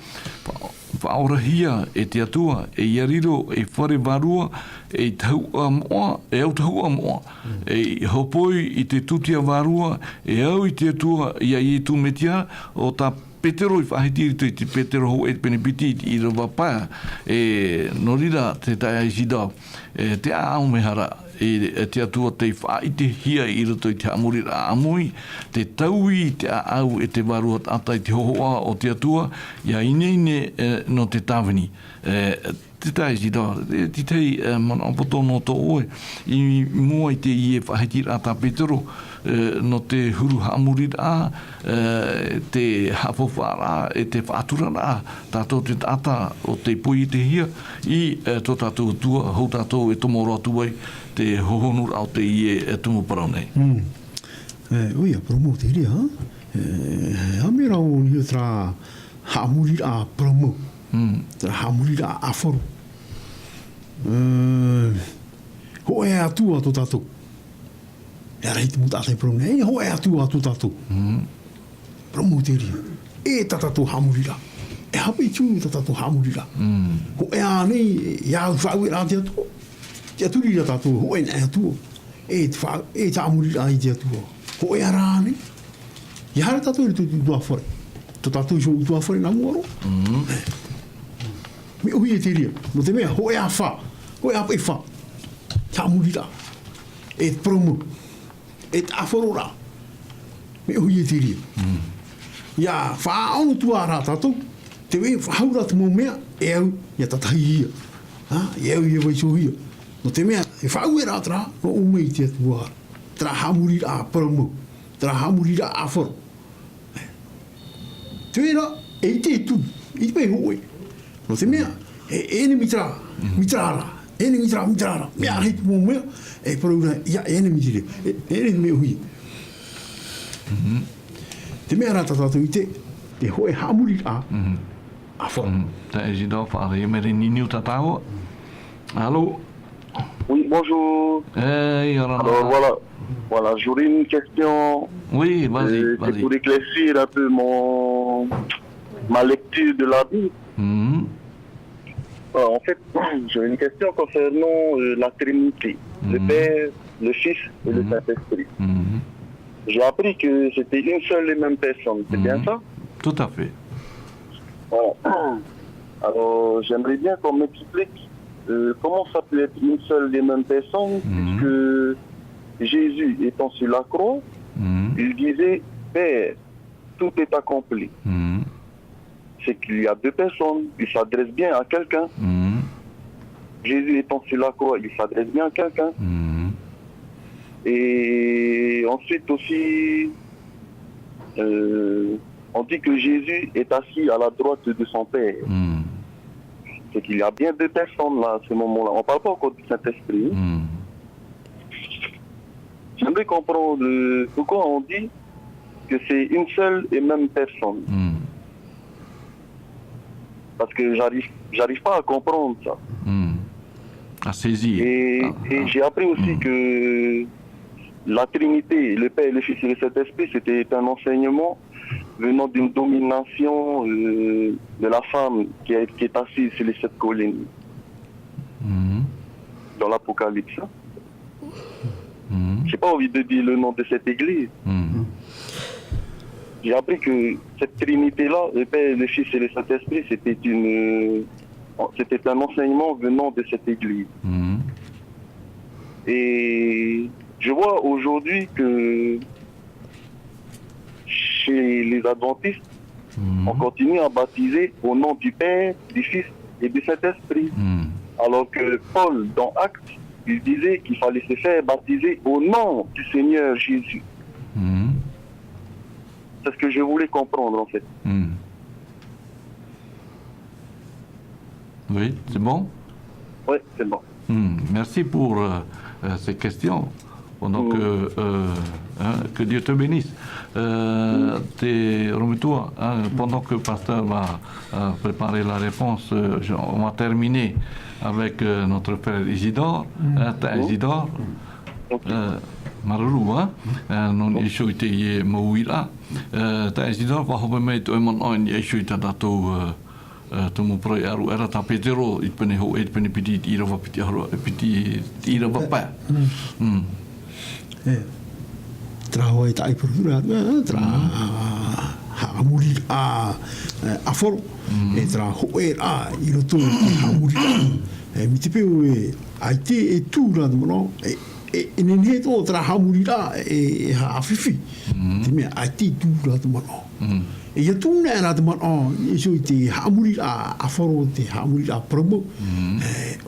whaorahia e te atua, e iariro, e whare varua, e tau a moa, e au tau a moa, e hopoi i te tutia varua, e au i te atua, i a i e tumetia, o ta petero i whahitiri te petero ho e penepiti i rawa paia, e norira te taia i sidau, te au mehara, e te atua te whaite hia i roto i te amurira amui, te taui te au e te varua tata i te hohoa o te atua, ia ineine no te tawini. Te taia i sidau, te tei mana apoto no to oe, i mua i te i e whahitiri a ta petero, no te huru hamurira, te hapopara, te whaaturara, tātou te tata o te pui te hia, I tō tātou tua, hou tātou tomoro atuai, te hohonur au te ie tumu parau nei. Oia, promo te ria, hamera o ni tra hamurira promo, tra hamurira aforu. Ho e atua tō tātou. E rei te muta te promo nei, ho e atua tō tātou. Promo te ria, e tātou hamurira. E hape tū tātou hamurira. Ho e anei, ia whau e rā te atua. Te aturi ria tātou, ho e nei atua. E tā hamurira i te atua. Ho e ara anei. Ia hara tātou i tū whare. Tō tātou i tū whare nā muaro. Me uhi e te ria. No te mea, ho e a wha. Ho e a pe wha. Tā hamurira. E promo. E tā wharora. Me uhi e te ria. Ia whaonu tu ara tātou. Te wei whaura te mō mea. E au, ia tatahi ia. E au ia waiso ia. No te mea, e whau e rā tra. No umei te atu ara. Tra hamurira a promo. Tra hamurira a wharo. Te wera, e te tu. I te pei hoe. No te mea, e ne mitra. Mitrara. E ne mitrara. Mea rei te mō mea. E paraura, ia e ne mitire. E ne mea hui. Te mea rā tātou I te hoe hamurira a wharo. Te e zido whaare e mere niniu tātāua. Allô? Oui, bonjour. Alors voilà, j'aurais une question. Oui, vas-y. C'est pour éclaircir un peu ma lecture de la Bible. En fait, j'ai une question concernant la Trinité, le Père, le Fils et le Saint-Esprit. J'ai appris que c'était une seule et même personne, c'est bien ça? Tout à fait. Voilà. Alors, j'aimerais bien qu'on m'explique comment ça peut être une seule et même personne, puisque Jésus étant sur la croix, il disait « Père, tout est accompli ». C'est qu'il y a deux personnes, il s'adresse bien à quelqu'un. Jésus étant sur la croix, il s'adresse bien à quelqu'un. Et ensuite aussi, on dit que Jésus est assis à la droite de son Père. C'est qu'il y a bien deux personnes là, à ce moment-là. On ne parle pas encore du Saint-Esprit. J'aimerais comprendre pourquoi on dit que c'est une seule et même personne. Parce que j'arrive pas à comprendre ça. À saisir. Et j'ai appris aussi que la Trinité, le Père, le Fils et le Saint-Esprit, c'était un enseignement venant d'une domination de la femme qui est assise sur les 7 collines. Dans l'Apocalypse. J'ai pas envie de dire le nom de cette église. J'ai appris que cette Trinité-là, le Père, le Fils et le Saint-Esprit, c'était un enseignement venant de cette église. Et je vois aujourd'hui que chez les adventistes, on continue à baptiser au nom du Père, du Fils et du Saint-Esprit. Alors que Paul, dans Actes, il disait qu'il fallait se faire baptiser au nom du Seigneur Jésus. C'est ce que je voulais comprendre en fait. Oui, c'est bon? Oui, c'est bon. Merci pour ces questions. Pendant que Dieu te bénisse. Remets-toi, pendant que le pasteur va préparer la réponse, on va terminer avec notre frère Isidore. Isidore. Maruru, non isu i te ie mauira. Ta Isidore, wahope mei toi man oin isu i tatatou tumu proi aru era ta Petero i pene ho e pene piti i rawa piti aru piti i rawa pa. Tra hoi tai purura, tra hamuri a aforo, e tra hoe a i roto hamuri a. Mi te peo ai te e tūra de mono, e nene tō tra hamuri a e hawhiwhi. Te mea ai te tūra de mono. E ia tūna e rā de mono, e so i te hamuri a aforo, te hamuri a promo,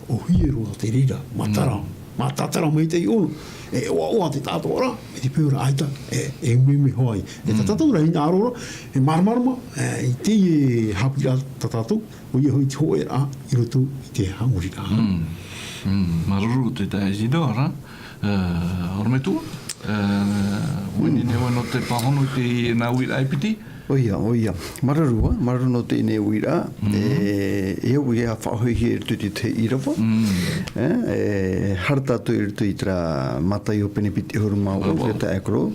o hiero a te rira, matara. mā tatara mai te i ono. E oa te tātou ara, me te pēura aita, e me hoai. E tātou rei nā arora, e maramarama, i te e hapi a tātou, o i hoi te hoe a, i roto i te hangurika. Maruru te tae zidora, ora me tua, wini ne wano te pahono te nā wira aipiti. Oia, mararua, mararu no te ine uira, e au ia whahoihi e tuti te irawa, harta tu i rutu i tra matai o pene piti huru mau, e ta ekro,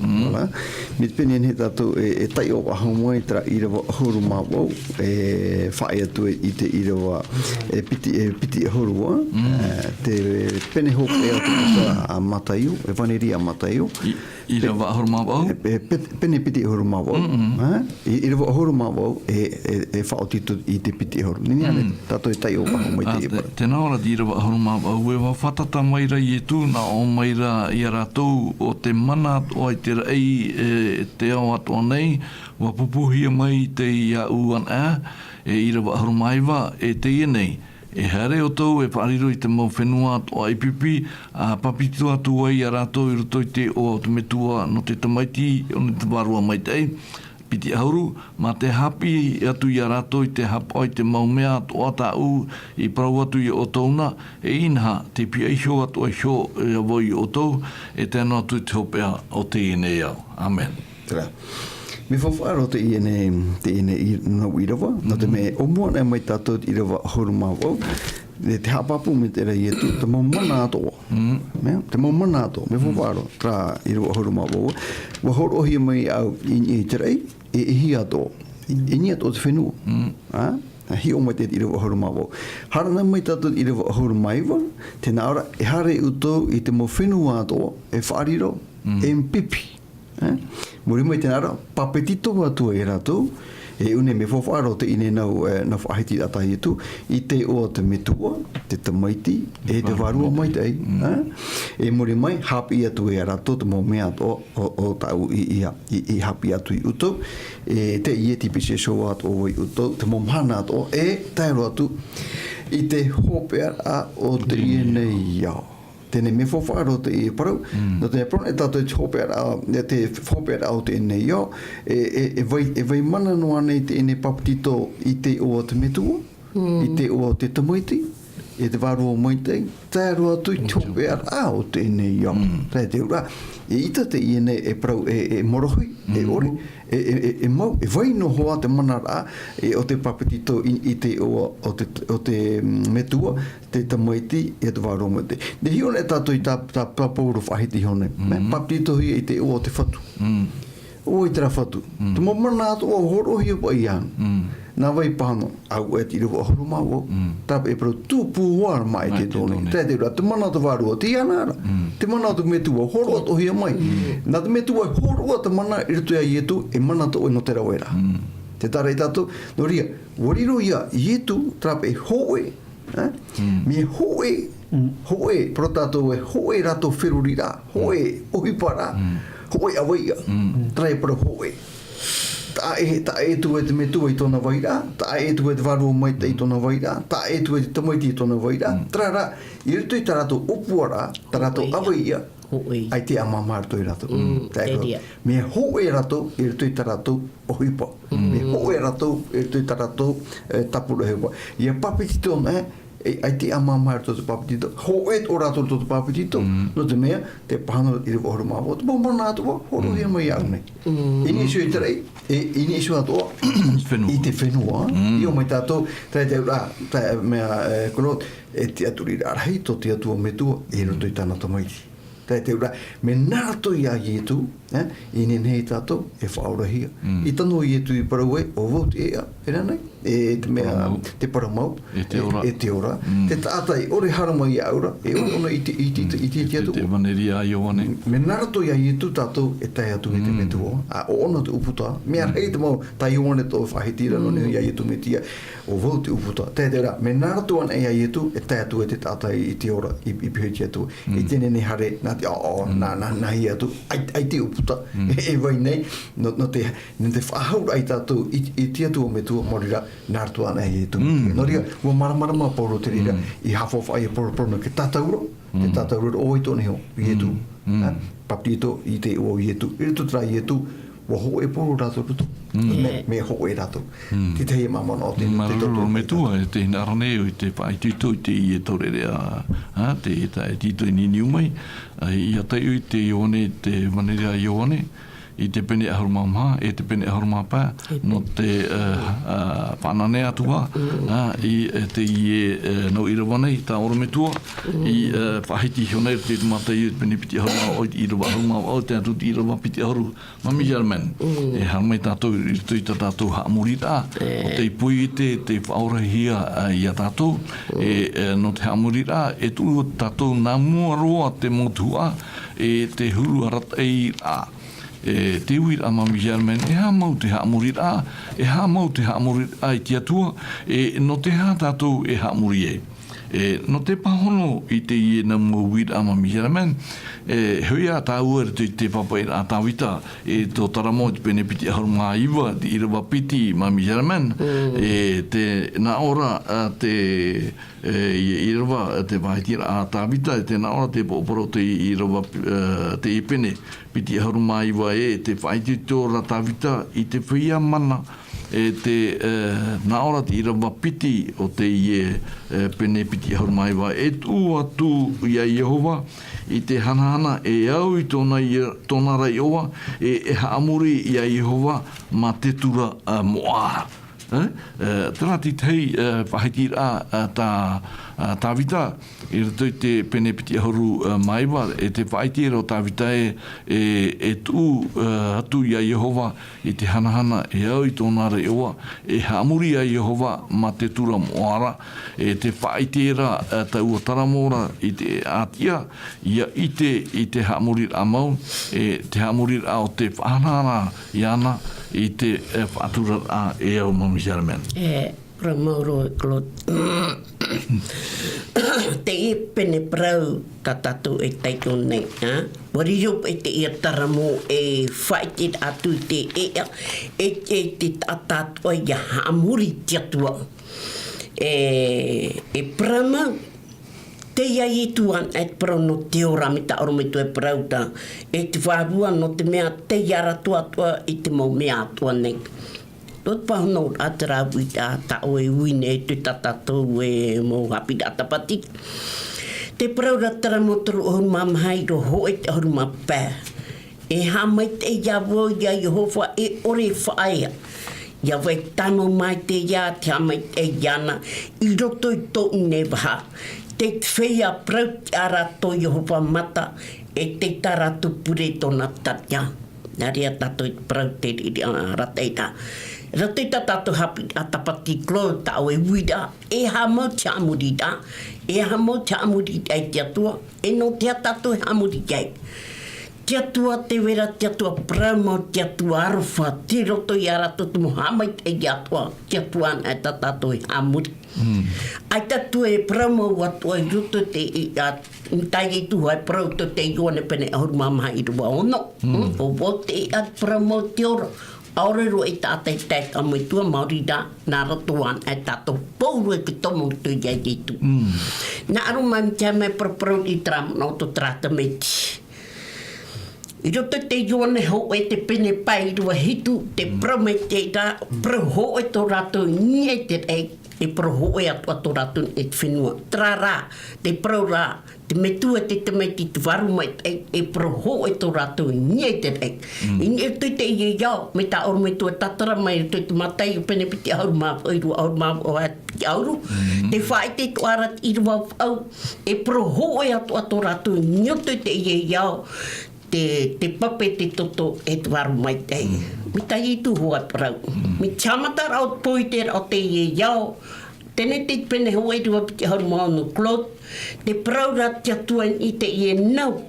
mit pene he tatu e tai o aho mua i tra irawa huru mau, e whae atu i te irawa e piti hurua, te pene hope e atu a matai o, e vaneri a matai o, irawa huru mau? Pene piti huru mau, I rewa horo mawau e whaotito i te piti horo. Nini ane, tato e tai o waho mai te epara. Tēnā ora di rewa horo mawau, e wa whatata maira i e tūna o maira i a rātou o te mana o ai te rei te au atoa nei, wa pupuhia mai te i a uan e i rewa horo maiwa e te i nei. E hare o tau e whaariro i te mau whenua o aipipi, a papito atu ai a rātou i roto i te o te metua no te tamaiti o te warua mai tei. Piti hauru, ma te hapi atu i a rato i te hapa i te maumea to ata u i parau atu i o tauna, e inha te pia iho atu a iho e a voi o tau, e tēnā atu te hopea o te ine au. Amen. Tera. Me whawharo te ine i nau irawa, no te me o mua nei mai tātou i rawa horu mawau, te hapapu me te rei etu, te mau mana atoa. Te mau mana atoa, me whawharo, tra i rawa horu mawau. Wa horo hi mai au i te rei, e hi atoa. I ni atoa te whenua. Hi o mai te i rawa horu mawau. Harana mai tātou i rawa horu maiwa, tēnā ora, e hare utou i te mau whenua atoa, e whaariro, e mpipi. Muri mai tēnā ora, papetito atua e rātou, e une me whawharo te ine nau whahiti atahi tu, i te o te metua, te tamaiti, e te warua mai tei. E muri mai, hapi atu e rato te mo mea o tau i hapi atu i uto, e te i e tipi se show atu o i uto, te mo mana atu, e tairo atu, i te hopea a o te ine iau. Tēne me whawharo te i parau, no te prone tātou te hopea au te ene iau, e vai mana noa nei te ene papatito i te o te metua, i te o te tamaiti, e te waru o maitei, tāro atu i te hopea au te ene iau. Tāi te ura, e ita te ene e parau e morohui, e ore, e mau, e vai no hoa te mana rā, e o te papatito i te o te metua, te tamaiti, e te waru o maitei. Ne hione tātou i tā papauru whahiti hone, papatito hi i te o te whatu. O i tera whatu. Te mo mana atu o horohi o i hang. Nā vai pāno, au e tira o horu mau, tāpe e parau tūpū wāra mai te tōne. Tēte ura, te mana atu wāru o te anara. Te mana atu metua, horo atu hia mai. Nā te metua, horo atu mana iritu ia ietu, e mana atu o no te rawera. Te tara i tātou, no ria, wariro ia ietu, tāpe hoe, me hoe, pro tātou e hoe rato whirurira, hoe ohipara, hoe awaia, trai para hoe. Ta e tu e te metua i tōna waira, ta e tu e te waru o maita i tōna waira, ta e tu e te tamaiti i tōna waira, trara, i rutu i tarato upuara, tarato awaia, ai te amamārto i rato. Me hoe rato, i rutu i tarato ohipa. Me hoe rato, i rutu i tarato tapura hewa. Ia papiti tōna, ai te amamārto te papitito, hoe o rato to te papitito, no te mea, te pahano i rewa horu mawa, te pōmana atua, horu hea mai au nei. Ini isu i terei, ini isu atua, i te whenua, i o mai tātou, tai te ura, tai mea kolot, e te aturi rārhei to te atua metua, e roto i tāna tamaiti. Tai te ura, me nāto i a ietu, i nenei tātou, e whaurahia. I tano i etu i paraue, o vauti ea, e ranei, e te mea, te paramau, e te ora. Te tātai, ore harama i aura, e ore ona i te atu. Te maneri a ioane. Me narato i a ietu tātou, e tai atu i te metua, a o ona te uputa, mea rei te mau, tai ioane tō whahitira, no ne i a ietu me tia, o vauti uputa. Tai te ora, me narato ana i a ietu, e tai atu e te tātai i te ora, i pihiti atu. E tēne ne hare, nā te nā hi atu, ai te uputa, e vai nei, no te whahaura ai tātou, i te atu o metua, morira, nārtua ana i ietu. No ria, ua maramarama poro te rira, i hawhawha ai poro ke tātauro, te tātou ruru o i tōne ho, i etu. Papito i te o i etu. I tu tra i etu, wa ho e poro rātou rutu. Me ho e rātou. Te te he mamana o te Maruru me tua, te naraneo i te whai tūtoi te i e torere a te e tito i nini umai. I a teiu i te ione, te manerea ione, i te pene ahurumamha, e te pene ahurumapā, no te whanane atua, i te i no irawanei, tā ora me tua, i whahiti hionei te tumatei, pene piti ahurumau, i rawa ahurumau, au te atu i rawa piti ahuru, mami jarman, e harmai tātou, i tui tā tātou haamurira, o te ipui i te whaorahia i a tātou, no te haamurira, e tu tātou nā mua roa te motua, e te huru aratei a. Te uir a mami jarmen, e ha mau te haamurira, e ha mau te haamurira i te atua, no te ha tātou e haamuri e. No te pahono i te ie na mua uir a mami jarmen, hui a tā uer te papa a tāwita, tō taramo te pene piti ahurumā iwa, te irawa piti mami jarmen, te na ora te irawa te wahitira a tāwita, te na ora te poporo te irawa te ipene, piti ahurumā iwa te whaitito ra tāwita i te whia mana, te na ora te irawa piti o te pene piti ahurumā iwa, tū atu i a Jehova, i te hanahana au i tōna rai oa, haamuri i a Jehova ma te tura moa. Tērā ti tei whaitira tā wita, i rato i te pene piti ahuru maiwa, te whaitira o tā wita tū atu i a Jehova, i te hanahana au i tōna rai oa, haamuri a Jehova ma te tura moara, te whaitira ta ua taramora i te ātia, i te haamuri a mau, te haamuri a o te whanara i ana, i te whātura a au mami jarmen. Ramauro e klot. Te e pene prau ta tatu e taito nei. Warirop e te ia taramo e whaitit atu te te tatatua i haamuri tiatua. E prama te ia i tuan e prau no te ora me ta oro me tu e prau ta. E te whārua no te mea te iara tua i te mau mea atua nei. Tot pahono atara wita ta oe uine e tu tatatou e mo hapi atapati. Te prau ratara motoru o mamhai ro hoe te horu mapā. E hamai te iawo ia Jehova e ore whaia. Ia wai tano mai te ia te hamai te iana i roto i tō ne waha. Te whea prau te arato Jehova mata e te taratu pure tōna tatia. Nāria tato i prau te rateita. Rateita tato hapi atapati klo ta oe wida. E hamo te amurida. E hamo te amurida i te atua. E no te tato e amurida i. Te atua te wera, te atua prama, te atua aruwha, te roto i arato tu mohamai te atua. Te atua ana e tato e amuri. Ai tatu e prama watu ai roto te tai e tuha e prau to te ione pene ahuru mamaha i rua ono. O wote e at prama te ora. Aurero e tātai tēt a mai tua maurida nā ratoan e tātou pouru e ki tomo tu iai ditu. Nā aru mai mtea me proprau i tram no to trata meti. I roto te ione ho e te pene pai rua hitu te promete da pro ho e to rato nie te e pro ho e ato rato e te whenua. Trara, te pro ra, te metua te meti te waru mai e pro ho e to rato nie te e. I nie te i iau, me ta oru me tua tatara mai te matai o pene piti auru maa o piti auru. Te whai te to arat i rua au e pro ho e ato rato nie te i iau. Te pape te toto e te waru mai te. Mi tai i tu hoa parau. Mi chamata rau poi te rau te i iau. Tene te pene hoa i rua piti haru maa no klot. Te parau ra te atuan i te i e nau.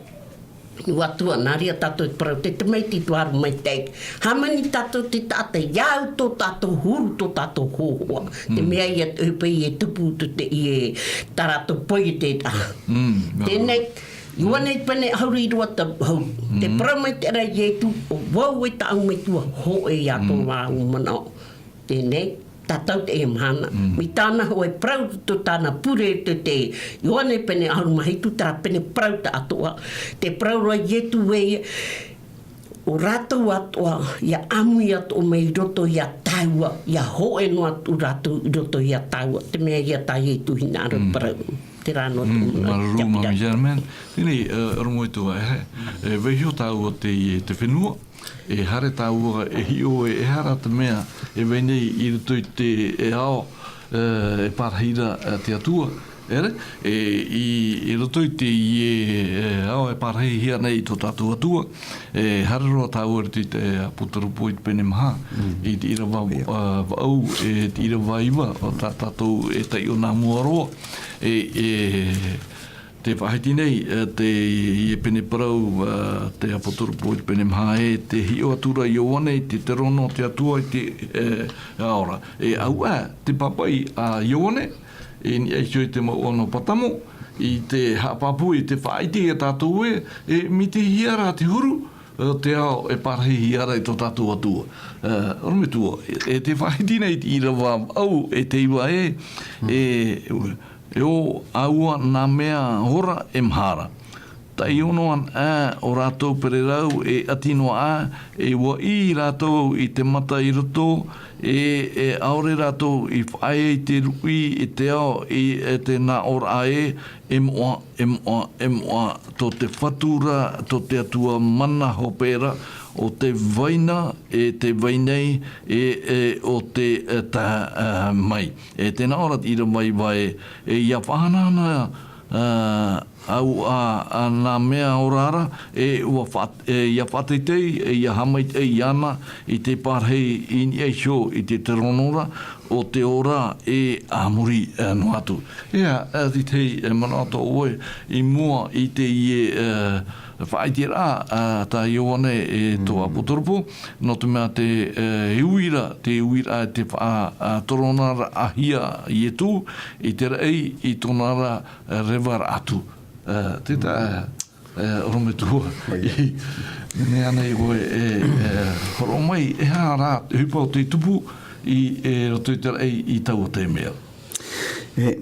Watua naria tato e parau te mei te waru mai te. Hamani tato te tata iau to tato huru to tato hoa. Te mea i at upe i e tupu to te i e tarato poi te ta. Tene Iwane pene hauri rua ta hau. Te paramai te rai e tu o wau e ta au me tua ho e ato wā umana. Tēnei, tatau te e mahana. Mi tāna ho e prau to tāna pure te Ioane pene aru mahitu tara pene prau ta atoa. Te prau roa ietu wei o ratou atoa ia amu ia to mei roto ia taua ia hoe no atu ratou roto ia taua. Te mea ia tai e tuhina aru prau. Te rano tu. Mararu mami German. Tini, rongo i tua e vehio tau o te whenua. E hare tau e hio e hara te mea e venei i ruto i te e ao e parahira te atua. Ere? I roto i te i ao e parahi hia nei to tātua atua. Hare roa tau e te puturupu i te pene maha. I te ira wau e te ira waiwa o tātou e tei o nā mua roa. Te whahiti nei, te i e pene parau, te apoturupu i te pene maha te hio atura i Ioane, te rono te atua i te aora. Au te papai a Ioane, ni e xoi te ono patamo, i te hapapu i te whaiti e tātou mi te hiara te huru, te ao e parahi hiara i tō tātou atua. Orme tua, te whahiti nei i rawa au e te iwa e o aua nā mea hora e mhara. Tai onoan o rātou pererau e atinoa e wa i rātou i te mata i roto e aore rātou i whae i te rui i te ao i te nā ora e moa tō te whatura, tō te atua mana hopera o te vaina e te vainei o te mai. E tēnā ora i ra vai ia whanana au a nā mea orara ia whateitei ia hamaitei iana i te parhei i ni eisho i te teronora o te ora e amuri no atu. Ea, di tei manato oe i mua i te whaitira ta Ioane e tō apoturupu, no te mea te uira te toronara ahia i e tū, i te rei i tonara rewar atu. Teta rome tua. Nea nei oe horomai e hara hupau te tupu i roto i te rei i tau o te mea.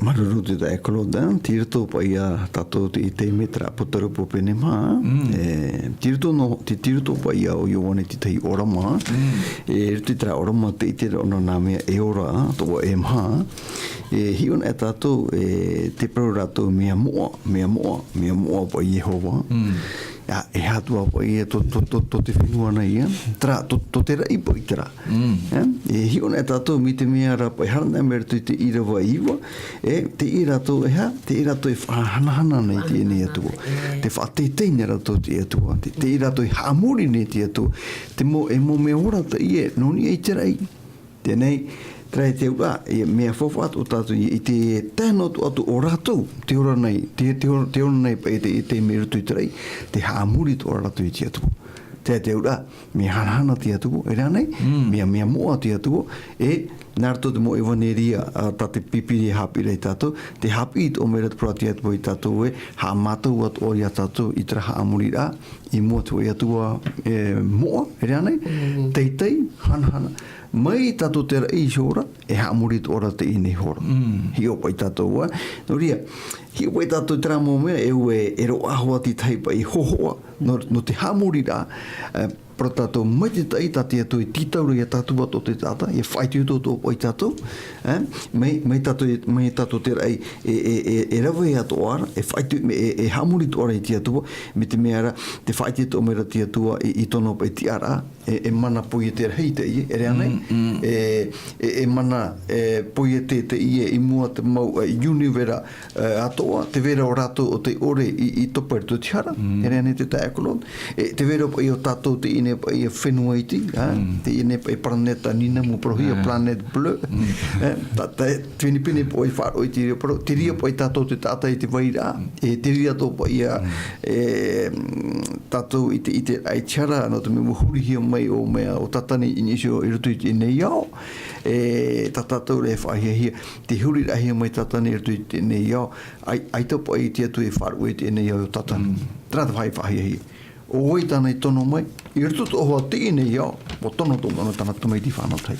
Maruru te tae koloda, tirto pa ia tato i te metra potarupo pene maa, tirto pa ia o Ioane te tei orama, ruti tra orama te ite ono nā mea e ora, tō e maha, hion e tato te prau rato mea moa pa Yehova, e hatua pa ia to te whenua nei, to te rai pa i tera. Hion e tato mi te mea rapa e harana mea tu te irawa iwa, te irato e whanahana nei te ene atua. Te whateitei nei rato te atua. Te irato e hamuri nei te atua. Te mo me ora ta ie, noni e te rai. Tēnei, trai te ua, mea whawhat o tātou i te tēno atu o rātou, te ora nei pa i te me rutu i te rei, te haamuri to o rātou i te atu. Te ura, mea hanahana te atu, e rā nei, mea moa te atu, nā rātou te mo e waneria tā te pipiri hapi rei tātou, te hapi i tō mera te prati atu i tātou ha mātou atu o ia tātou i tera haamuri rā, i mua tu e atua moa, e rā nei, teitei, hanahana, mai tātou te rei hora, e haamuri tō ora te inei hora. Hio pai tātou no ria, hio pai tātou tera mō mea, e ro ahoa ti taipa i hohoa, no te haamuri rā, pro tātou mai te tai tātou atu i titauru i a tātou ato te tāta, e whaitu tō tō pai tātou, mai tātou te rei e rawa e ato ara, e whaitu, e hamuri tō ara i te atua, me te mea ara, te whaitu tō mera te atua i tono pai te ara, e mana poi e te rei te ie, e rea nei, e mana poi e te ie i mua te mau univera atoa, te vera o rato o te ore i topa i tō tiara, e rea nei te tae akolon, te vera pai o tātou te ine pa i whenua iti, te ine pa i planeta nina mu prohia, planet bleu, twinipini pa i wharo i te ria, te ria pa i tātou te tātai te waira, te ria tō pa i tātou i te aichara, no te me muhuri hia mai o mea o tatani inisio i rutu i nei ao, ta tātou re whahia, te huri rahia mai tatani i rutu i nei ao, ai tō pa i te atu e wharo i te nei ao tatani, trata whai whahia hia. o oi tana i tono mai, i rutu o hoa tine iau, o tono tō mano tana tumei ti whanau tai.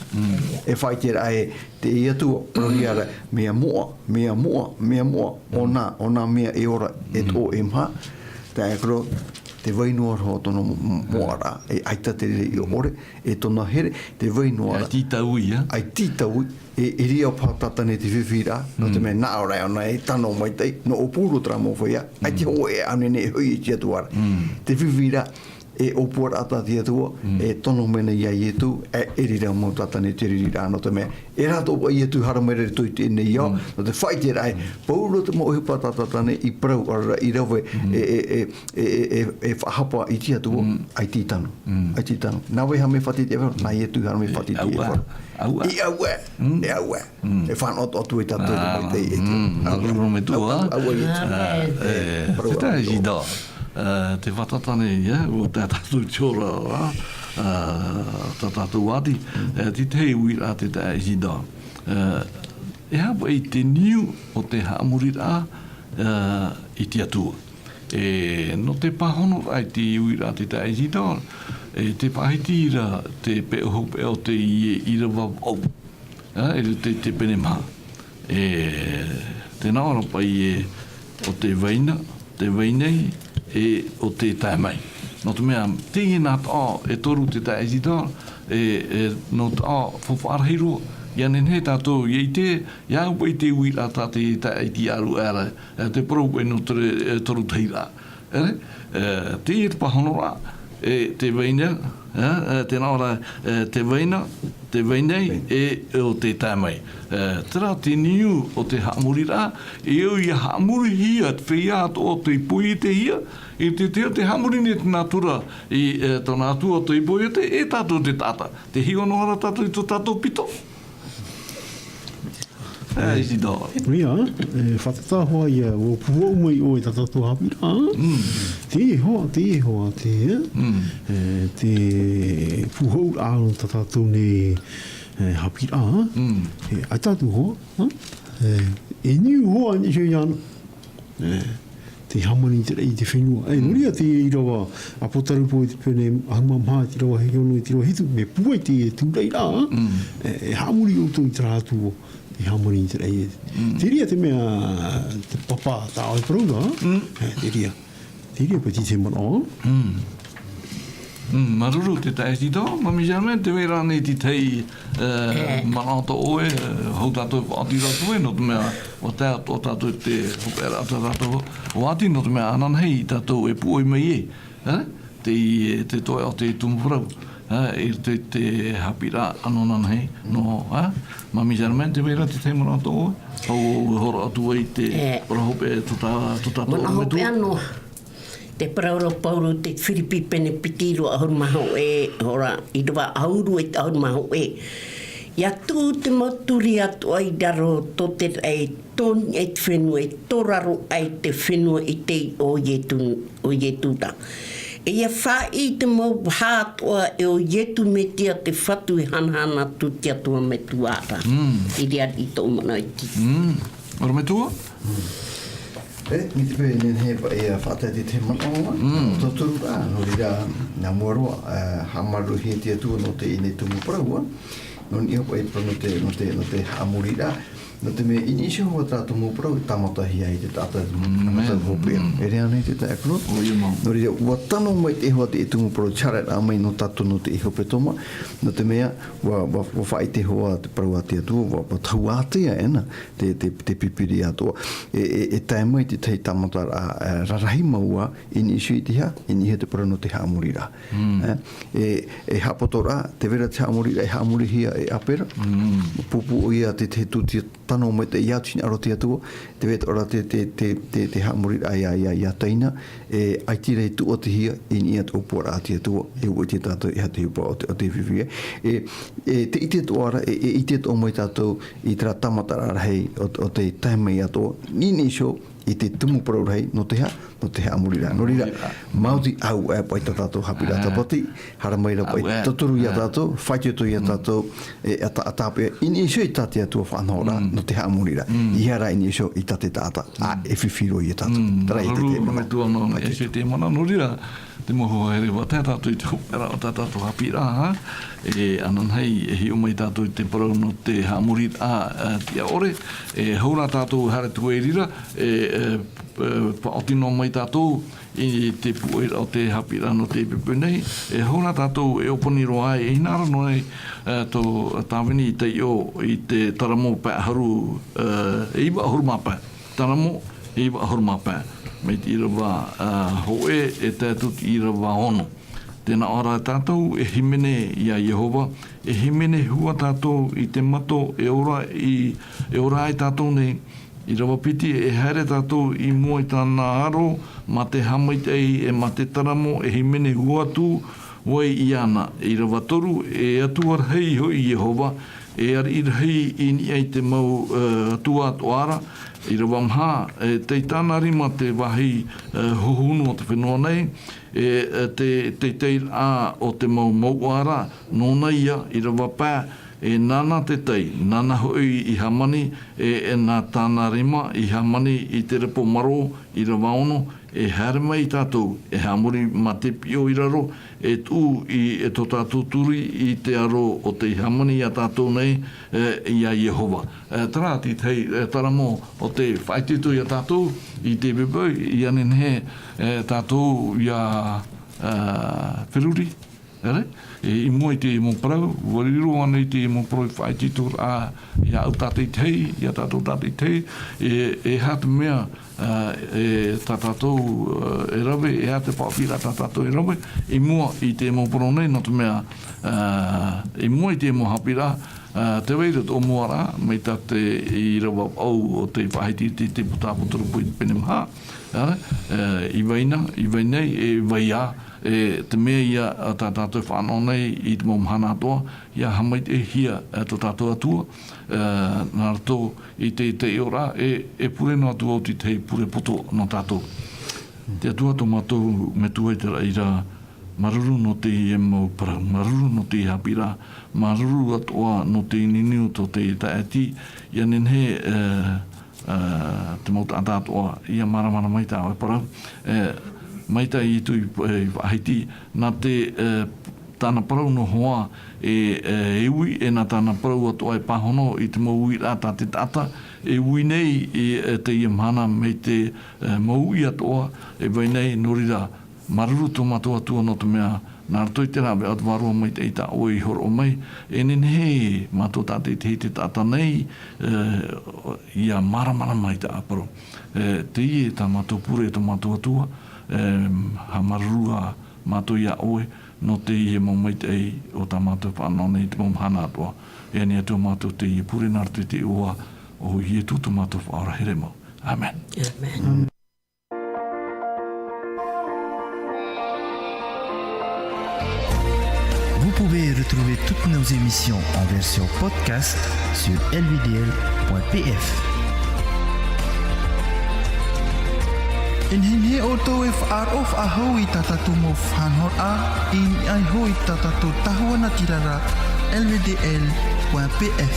E whai te rai te ia tua, prohiara, mea mua, o nā mea e ora e tō e mha, te akro, te wainua roho tono moara, e aita te re i ore, e tono here, te wainua. Ai tita ui, ya? Ai tita ui, e ria o pātatane te whiwhira, no te mea nā ora ona e tano mai tei, no o pūro tra mō whaia, ai te hoe e anene e hui i tia tuara. Te whiwhira, e opua ata tia tua, e tono mena ia i etu, e rira mō tatane te rira no te mea, e rato o i etu haramere tui te ene iau, no te whai te rai, pauro te mo hipa tatatane i prau ara i rawe e whahapa i tia tua, ai titano, ai titano. Nā wei hame whati te whara, nā i etu haramere whati te whara. I aue, e aue, e whanot o tui tatu mai te etu. Aururo me tua. Aue etu. Te tai i da. Te whatatane, o te tatu tiora, te tatu wadi, te te uira te te aizida. E hawa i te niu o te haamurira i te atua. No te pahono ai te uira te te aizida, te pahitira te peohope o te ira wau, te pene maha. Te naora pai o te waina, te wainei, o te taimai. No te mea, tēngi nā tā e toru te taizida, no tā whawharhiro, ia nen he tātou i te, ia upa i te uira tā te taiti aru ara, te prope no toru teira. Te i te pahonora, te waina, te naora, te waina, te wainei o te taimai. Tera te niu o te haamurira, o i haamuri hia, te whia o te ipui te hia, i te haamuri ne te natura i tōna atua o te ipui te, e tātou te tata. Te hionohara tātou i tō tātou pito. Eisi dā. Ria, whatata hoa ia, o puho umai o e tatatu hapira. Te hoa, te puho uro tatatu ne hapira. Ai tatu hoa. E niu hoa ni shio iana. Te hamani te rei te whenua. Noria te i rawa apotarupo i te pene ahumamha te rawa hekono i te rawa hitu. Me puai te tūrei rā. E hamuri o tō i te rātua. Te hamani te rei. Te ria te mea te papa tā oi parunga. Te ria. Te ria pa ti te mana. Maruru te taisi tō, mami Germain, te wera nei ti tei manata oe, hau tātou whaatira tue, no te mea o tātou te hopera tātou o ati, no te mea anan hei tātou e puoi mai e, te toe o te tumurau, te hapira anonan hei, no, mami Germain, te wera te tei manata oe, hau hora atu e te parahope tātou Mana hope anō. Te parauro pauro te whiripi pene pitiro ahur maho hora, i rawa auru e ahur maho Ia tū te maturi atu ai daro tō te ai tōni e te whenua, e tōraro ai te whenua i te o ietuta. Ia wha i te mau hātua e o ietu me tia te whatu i hanahana tu tia tua me tuara. I rea i tō mana i ti. Ora me tua? Mi te pēi nen hewa e whātai te manaonga. Tō turu rā, no rira ngā muarua, hamaru he tia tua no te ine tumu paraua. No ni hopa e no te hamuri rā. No te mea inisio hoa tātou mō parau, tamatahi ai te tātou hopea. E rea nei te tai akro. No rira, ua tano mai te hoa te tumu parau charat a mai no tātou no te ihope toma. No te mea, wa whai te hoa te parau a te atua, wa tau a tea ena, te pipiri atua. E tai mai te tei tamata rarahi maua, inisio i te ha, ini he te parau no te haamuri rā. E hapoto rā, te vera te haamuri rā, e haamuri hia e apera. Pupu o ia te tuti tano mai te iatini aro te atua, te weta ora te haamuri ai taina, ai tira i tua te hia, i at opora a te atua, e ua te tātou i hatu hiupa o te whiwhia. Te ite tuara, i te o mai tātou i tera tamatara hei o te taimai atua, nini sho, i te tumu parau rei, no te haamuri rā. No rira, mauti au e pai tātou hapira tapati, haramaira pai taturu i a tātou, whaitioto i a tātou, a tāpea, ini isio i tāte atua whanau rā, no te haamuri rā. I hara ini isio i tāte tāta, e whiwhiro i a tātou. Tara i te te mana. E se te mana, no rira, te moho here wa tātou i te hupera o tātou hapira, ha? Anan hei, hi o mai tātou i te parau no te hamurit tia ore, haura tātou hare tu e rira, pa o tino mai tātou, i te puera o te hapira no te pepe nei, haura tātou e oponi roa e inara no nei, tō tāwini i te i te taramo pa haru, e iwa ahuru mapa, taramo e iwa ahuru mapa, me te irawa hoe e tātut irawa ono. Tēnā ora tātou e himene i a Yehova, e himene hua tātou i te mato e ora ai tātou nei, i rawa piti e haere tātou i mua i tāna aro, ma te hamaitei e ma te taramo e himene hua tū, wai i ana, i rawa toru e atuar hei hoi Yehova, e ar ir hei i ni ai te mau tua toara, i rawa mha, te tāna rima te wahi huhunu o te whenua nei, te teir a o te mau mauara, nōna ia, i rawa pā, e nana te tei, nana hoi i hamani, e nā tāna rima i hamani i te repo maro, i rawa ono, e haere mai tātou, e hamuri ma te pio i raro, e tū e tō tātou turi i te aro o te hamani a tātou nei, i a Yehova. Tara ti tei taramo o te whaititu i a tātou, i te bebau, i anen he tātou i a whiruri, i mua i te mo parau, wariro ana i te mo parau whaititu i a au tātei tei, i a tātou tātei tei, e hata mea, e tātou e rawe, e hate pāwhira tātou e rawe, i mua i te mo parau nei, no te mea, i mua i te mo hapira, te weirat o muara, mei tate i rawa au o te whahiti te putāputuru pui pene maha, i wainei, e waia, te mea ia tā tātou whanau nei i te momhana atoa, ia hamait e hia tō tātou atua, nā rato i te ora, e pure no atua o te pure poto no tātou. Te atua tō mātou me tua i te raira, maruru no te e mau parau, maruru no te hapira, maruru atoa no te ininiu tō te taeti, ia nen he te mauta atatoa, ia maramana mai tā oi parau, mai tai i tui Haiti, nā te tāna parau no hoa e ui, e nā tāna parau atoa e pahono i te mau ui rātā te tata, e ui nei e te iamhana mei te mau ui atoa, e vai nei norira maruru tō matua tua no te mea, nā rato i te rawe at warua mai te ita oi horo o mai, e nen he matua tātei te tata nei, ia maramana mai ta aparo. Te i e tā matua pure e tō matua tua, ha marua mātou ia oe no te i e maumai te ei o tā mātou whanau nei te maumhana atua. E ni atua mātou te i pure nārtu te ua o i e tūtu mātou whaora here mau. Amen. Amen. Vous pouvez retrouver toutes nos émissions en version podcast sur lvdl.pf. In hinhe o tō e whaar of a hou i tatatu mo whanhor a, in ai hou i tatatu tahua na tirara lvdl.pf.